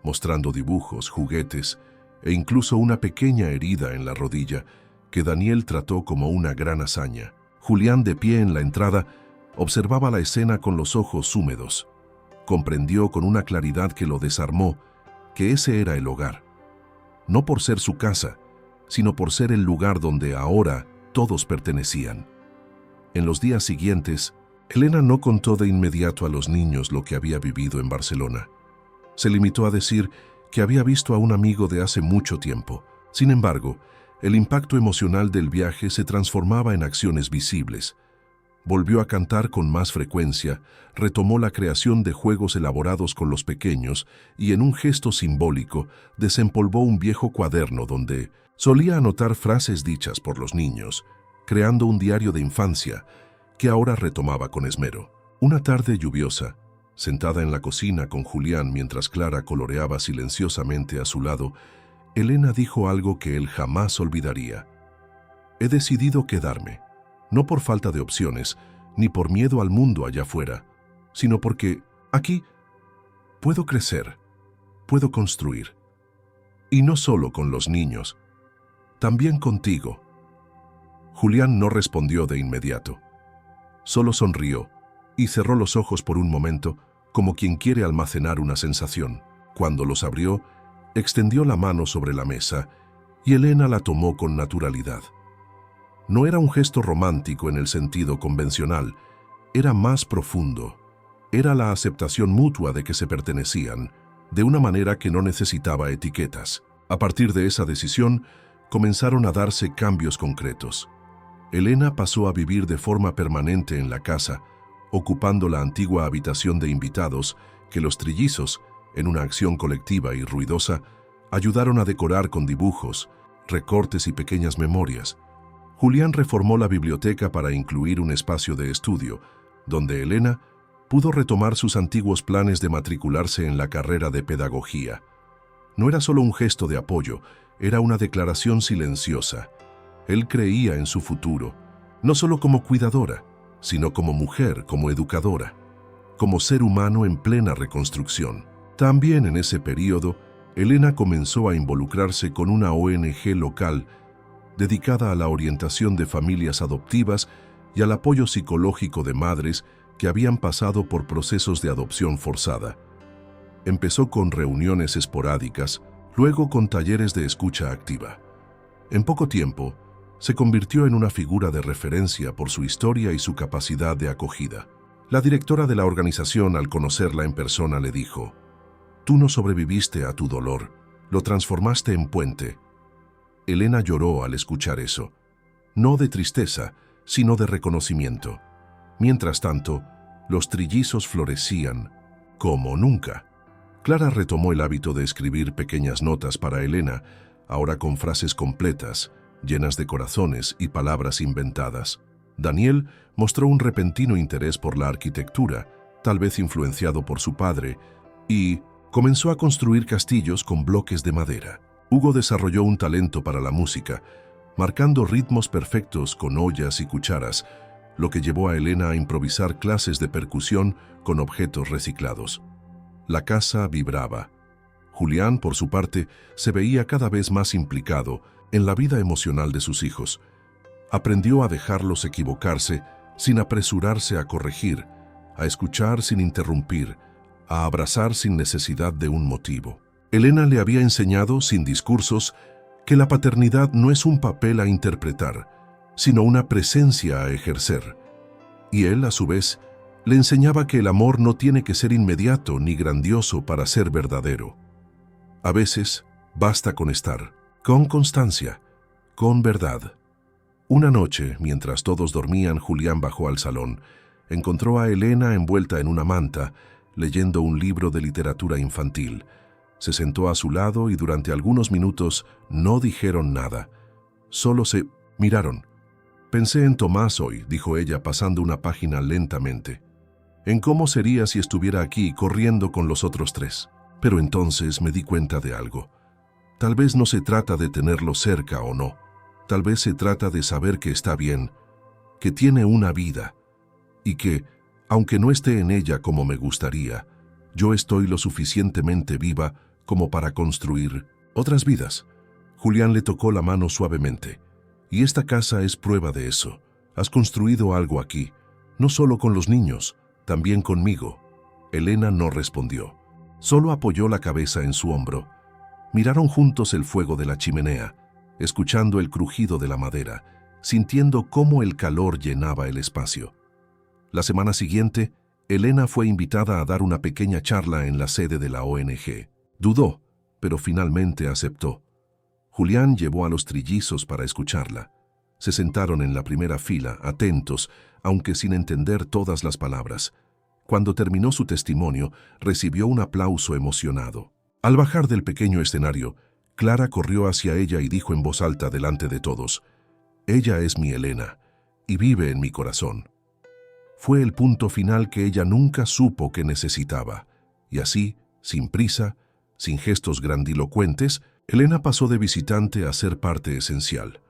mostrando dibujos, juguetes e incluso una pequeña herida en la rodilla que Daniel trató como una gran hazaña. Julián, de pie en la entrada, observaba la escena con los ojos húmedos. Comprendió con una claridad que lo desarmó que ese era el hogar. No por ser su casa, sino por ser el lugar donde ahora todos pertenecían. En los días siguientes, Elena no contó de inmediato a los niños lo que había vivido en Barcelona. Se limitó a decir que había visto a un amigo de hace mucho tiempo. Sin embargo, el impacto emocional del viaje se transformaba en acciones visibles. Volvió a cantar con más frecuencia, retomó la creación de juegos elaborados con los pequeños y, en un gesto simbólico, desempolvó un viejo cuaderno donde solía anotar frases dichas por los niños, creando un diario de infancia que ahora retomaba con esmero. Una tarde lluviosa, sentada en la cocina con Julián mientras Clara coloreaba silenciosamente a su lado, Elena dijo algo que él jamás olvidaría. He decidido quedarme, no por falta de opciones, ni por miedo al mundo allá afuera, sino porque aquí puedo crecer, puedo construir. Y no solo con los niños, también contigo. Julián no respondió de inmediato. Solo sonrió y cerró los ojos por un momento, como quien quiere almacenar una sensación. Cuando los abrió, extendió la mano sobre la mesa y Elena la tomó con naturalidad. No era un gesto romántico en el sentido convencional, era más profundo. Era la aceptación mutua de que se pertenecían, de una manera que no necesitaba etiquetas. A partir de esa decisión, comenzaron a darse cambios concretos. Elena pasó a vivir de forma permanente en la casa, ocupando la antigua habitación de invitados que los trillizos, en una acción colectiva y ruidosa, ayudaron a decorar con dibujos, recortes y pequeñas memorias. Julián reformó la biblioteca para incluir un espacio de estudio, donde Elena pudo retomar sus antiguos planes de matricularse en la carrera de pedagogía. No era solo un gesto de apoyo, era una declaración silenciosa. Él creía en su futuro, no solo como cuidadora, sino como mujer, como educadora, como ser humano en plena reconstrucción. También en ese periodo, Elena comenzó a involucrarse con una ONG local dedicada a la orientación de familias adoptivas y al apoyo psicológico de madres que habían pasado por procesos de adopción forzada. Empezó con reuniones esporádicas, luego con talleres de escucha activa. En poco tiempo, se convirtió en una figura de referencia por su historia y su capacidad de acogida. La directora de la organización, al conocerla en persona, le dijo: «Tú no sobreviviste a tu dolor, lo transformaste en puente». Elena lloró al escuchar eso. No de tristeza, sino de reconocimiento. Mientras tanto, los trillizos florecían como nunca. Clara retomó el hábito de escribir pequeñas notas para Elena, ahora con frases completas, llenas de corazones y palabras inventadas. Daniel mostró un repentino interés por la arquitectura, tal vez influenciado por su padre, y comenzó a construir castillos con bloques de madera. Hugo desarrolló un talento para la música, marcando ritmos perfectos con ollas y cucharas, lo que llevó a Elena a improvisar clases de percusión con objetos reciclados. La casa vibraba. Julián, por su parte, se veía cada vez más implicado en la vida emocional de sus hijos. Aprendió a dejarlos equivocarse sin apresurarse a corregir, a escuchar sin interrumpir, a abrazar sin necesidad de un motivo. Elena le había enseñado, sin discursos, que la paternidad no es un papel a interpretar, sino una presencia a ejercer. Y él, a su vez, le enseñaba que el amor no tiene que ser inmediato ni grandioso para ser verdadero. A veces, basta con estar, con constancia, con verdad. Una noche, mientras todos dormían, Julián bajó al salón. Encontró a Elena envuelta en una manta, leyendo un libro de literatura infantil. Se sentó a su lado y durante algunos minutos no dijeron nada. Solo se miraron. «Pensé en Tomás hoy», dijo ella pasando una página lentamente. «En cómo sería si estuviera aquí corriendo con los otros tres. Pero entonces me di cuenta de algo. Tal vez no se trata de tenerlo cerca o no. Tal vez se trata de saber que está bien, que tiene una vida, y que, aunque no esté en ella como me gustaría, yo estoy lo suficientemente viva como para construir otras vidas». Julián le tocó la mano suavemente. «Y esta casa es prueba de eso. Has construido algo aquí, no solo con los niños, también conmigo». Elena no respondió. Solo apoyó la cabeza en su hombro. Miraron juntos el fuego de la chimenea, escuchando el crujido de la madera, sintiendo cómo el calor llenaba el espacio. La semana siguiente, Elena fue invitada a dar una pequeña charla en la sede de la ONG. Dudó, pero finalmente aceptó. Julián llevó a los trillizos para escucharla. Se sentaron en la primera fila, atentos, aunque sin entender todas las palabras. Cuando terminó su testimonio, recibió un aplauso emocionado. Al bajar del pequeño escenario, Clara corrió hacia ella y dijo en voz alta delante de todos: «Ella es mi Elena, y vive en mi corazón». Fue el punto final que ella nunca supo que necesitaba, y así, sin prisa, sin gestos grandilocuentes, Elena pasó de visitante a ser parte esencial,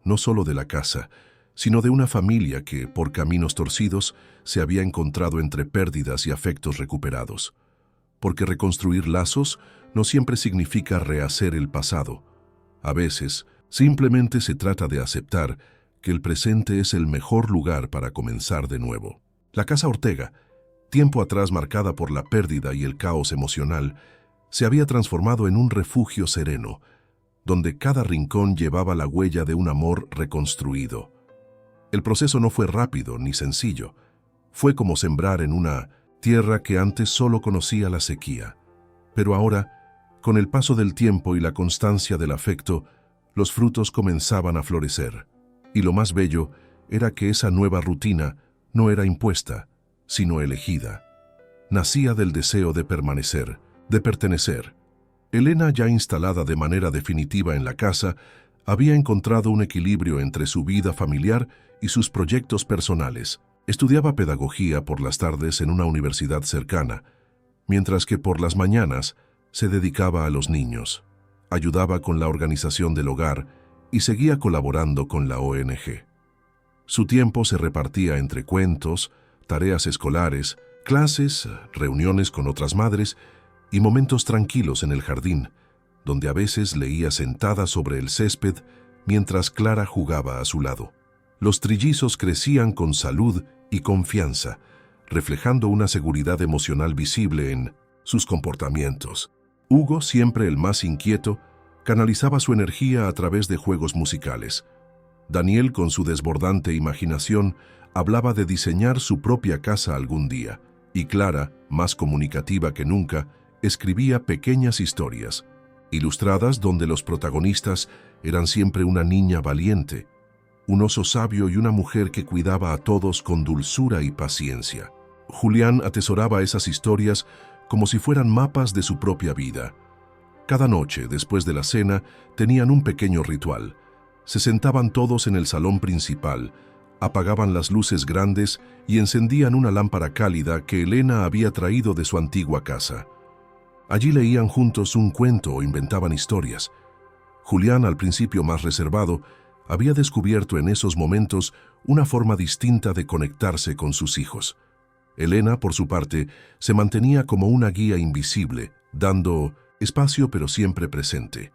no solo de la casa, sino de una familia que, por caminos torcidos, se había encontrado entre pérdidas y afectos recuperados. Porque reconstruir lazos no siempre significa rehacer el pasado. A veces, simplemente se trata de aceptar que el presente es el mejor lugar para comenzar de nuevo. La casa Ortega, tiempo atrás marcada por la pérdida y el caos emocional, se había transformado en un refugio sereno, donde cada rincón llevaba la huella de un amor reconstruido. El proceso no fue rápido ni sencillo. Fue como sembrar en una tierra que antes solo conocía la sequía. Pero ahora, con el paso del tiempo y la constancia del afecto, los frutos comenzaban a florecer. Y lo más bello era que esa nueva rutina no era impuesta, sino elegida. Nacía del deseo de permanecer, de pertenecer. Elena, ya instalada de manera definitiva en la casa, había encontrado un equilibrio entre su vida familiar y sus proyectos personales. Estudiaba pedagogía por las tardes en una universidad cercana, mientras que por las mañanas se dedicaba a los niños, ayudaba con la organización del hogar y seguía colaborando con la ONG. Su tiempo se repartía entre cuentos, tareas escolares, clases, reuniones con otras madres y momentos tranquilos en el jardín, donde a veces leía sentada sobre el césped mientras Clara jugaba a su lado. Los trillizos crecían con salud y confianza, reflejando una seguridad emocional visible en sus comportamientos. Hugo, siempre el más inquieto, canalizaba su energía a través de juegos musicales. Daniel, con su desbordante imaginación, hablaba de diseñar su propia casa algún día, y Clara, más comunicativa que nunca, escribía pequeñas historias, ilustradas donde los protagonistas Eran siempre una niña valiente, un oso sabio y una mujer que cuidaba a todos con dulzura y paciencia. Julián atesoraba esas historias como si fueran mapas de su propia vida. Cada noche, después de la cena, tenían un pequeño ritual. Se sentaban todos en el salón principal, apagaban las luces grandes y encendían una lámpara cálida que Elena había traído de su antigua casa. Allí leían juntos un cuento o inventaban historias. Julián, al principio más reservado, había descubierto en esos momentos una forma distinta de conectarse con sus hijos. Elena, por su parte, se mantenía como una guía invisible, dando espacio pero siempre presente,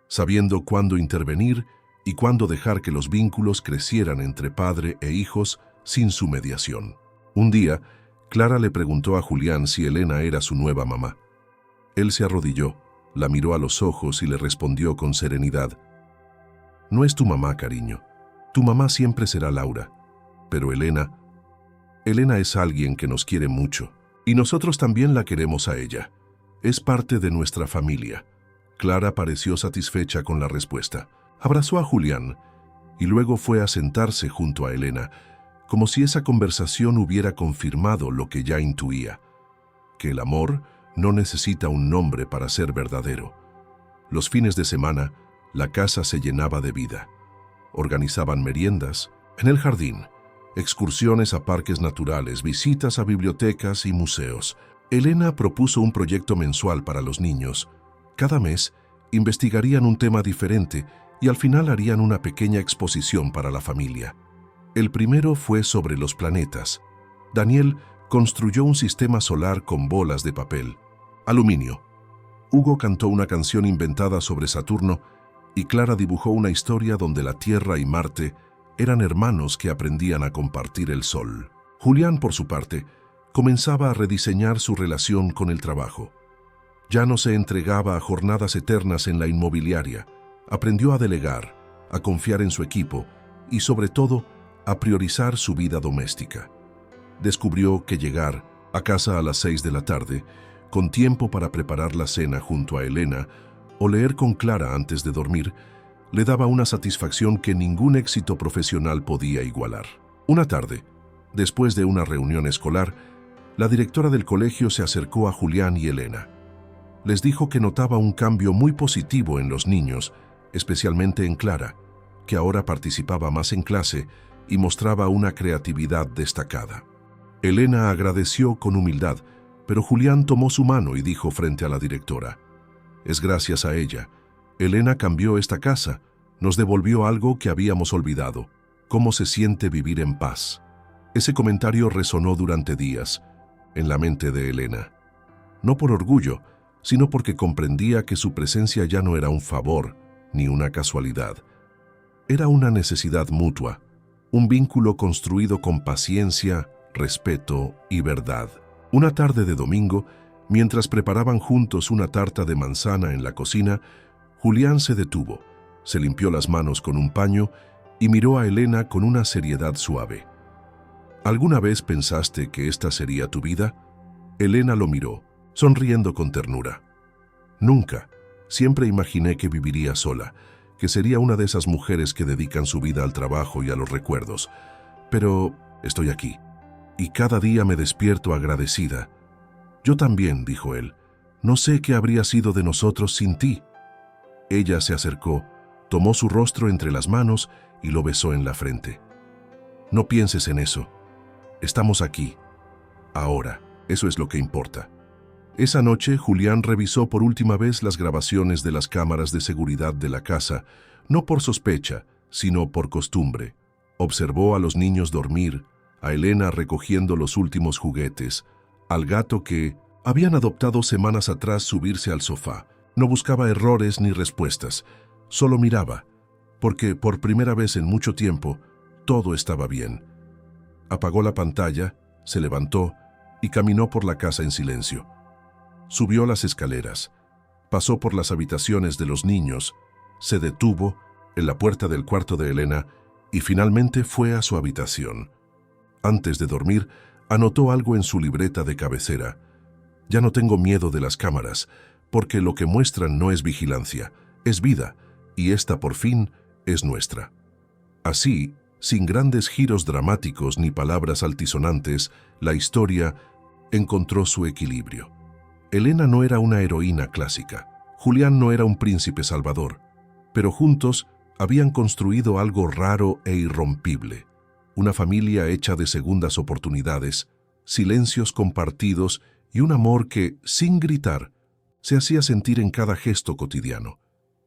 sabiendo cuándo intervenir y cuándo dejar que los vínculos crecieran entre padre e hijos sin su mediación. Un día, Clara le preguntó a Julián si Elena era su nueva mamá. Él se arrodilló, la miró a los ojos y le respondió con serenidad: «No es tu mamá, cariño. Tu mamá siempre será Laura. Pero Elena es alguien que nos quiere mucho. Y nosotros también la queremos a ella. Es parte de nuestra familia». Clara pareció satisfecha con la respuesta. Abrazó a Julián y luego fue a sentarse junto a Elena, como si esa conversación hubiera confirmado lo que ya intuía: que el amor no necesita un nombre para ser verdadero. Los fines de semana, la casa se llenaba de vida. Organizaban meriendas en el jardín, excursiones a parques naturales, visitas a bibliotecas y museos. Elena propuso un proyecto mensual para los niños. Cada mes investigarían un tema diferente y al final harían una pequeña exposición para la familia. El primero fue sobre los planetas. Daniel construyó un sistema solar con bolas de papel, aluminio. Hugo cantó una canción inventada sobre Saturno y Clara dibujó una historia donde la Tierra y Marte eran hermanos que aprendían a compartir el sol. Julián, por su parte, comenzaba a rediseñar su relación con el trabajo. Ya no se entregaba a jornadas eternas en la inmobiliaria. Aprendió a delegar, a confiar en su equipo y, sobre todo, a priorizar su vida doméstica. Descubrió que llegar a casa a las 6 de la tarde, con tiempo para preparar la cena junto a Elena o leer con Clara antes de dormir, le daba una satisfacción que ningún éxito profesional podía igualar. Una tarde, después de una reunión escolar, la directora del colegio se acercó a Julián y Elena. Les dijo que notaba un cambio muy positivo en los niños, especialmente en Clara, que ahora participaba más en clase y mostraba una creatividad destacada. Elena agradeció con humildad, pero Julián tomó su mano y dijo frente a la directora: «Es gracias a ella. Elena cambió esta casa, nos devolvió algo que habíamos olvidado. ¿Cómo se siente vivir en paz?». Ese comentario resonó durante días en la mente de Elena. No por orgullo, sino porque comprendía que su presencia ya no era un favor ni una casualidad. Era una necesidad mutua, un vínculo construido con paciencia, respeto y verdad. Una tarde de domingo, mientras preparaban juntos una tarta de manzana en la cocina, Julián se detuvo, se limpió las manos con un paño y miró a Elena con una seriedad suave. «¿Alguna vez pensaste que esta sería tu vida?». Elena lo miró, sonriendo con ternura. «Nunca. Siempre imaginé que viviría sola, que sería una de esas mujeres que dedican su vida al trabajo y a los recuerdos. Pero estoy aquí, y cada día me despierto agradecida». «Yo también», dijo él. «No sé qué habría sido de nosotros sin ti». Ella se acercó, tomó su rostro entre las manos y lo besó en la frente. «No pienses en eso. Estamos aquí. Ahora, eso es lo que importa». Esa noche, Julián revisó por última vez las grabaciones de las cámaras de seguridad de la casa, no por sospecha, sino por costumbre. Observó a los niños dormir, a Elena recogiendo los últimos juguetes, al gato que habían adoptado semanas atrás subirse al sofá. No buscaba errores ni respuestas, solo miraba, porque por primera vez en mucho tiempo, todo estaba bien. Apagó la pantalla, se levantó y caminó por la casa en silencio. Subió las escaleras, pasó por las habitaciones de los niños, se detuvo en la puerta del cuarto de Elena y finalmente fue a su habitación. Antes de dormir, anotó algo en su libreta de cabecera. «Ya no tengo miedo de las cámaras, porque lo que muestran no es vigilancia, es vida, y esta por fin es nuestra. Así, sin grandes giros dramáticos ni palabras altisonantes, la historia encontró su equilibrio. Elena no era una heroína clásica, Julián no era un príncipe salvador, pero juntos habían construido algo raro e irrompible, una familia hecha de segundas oportunidades, silencios compartidos y un amor que, sin gritar, se hacía sentir en cada gesto cotidiano.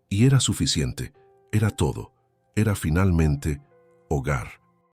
Y era suficiente, era todo, era finalmente hogar.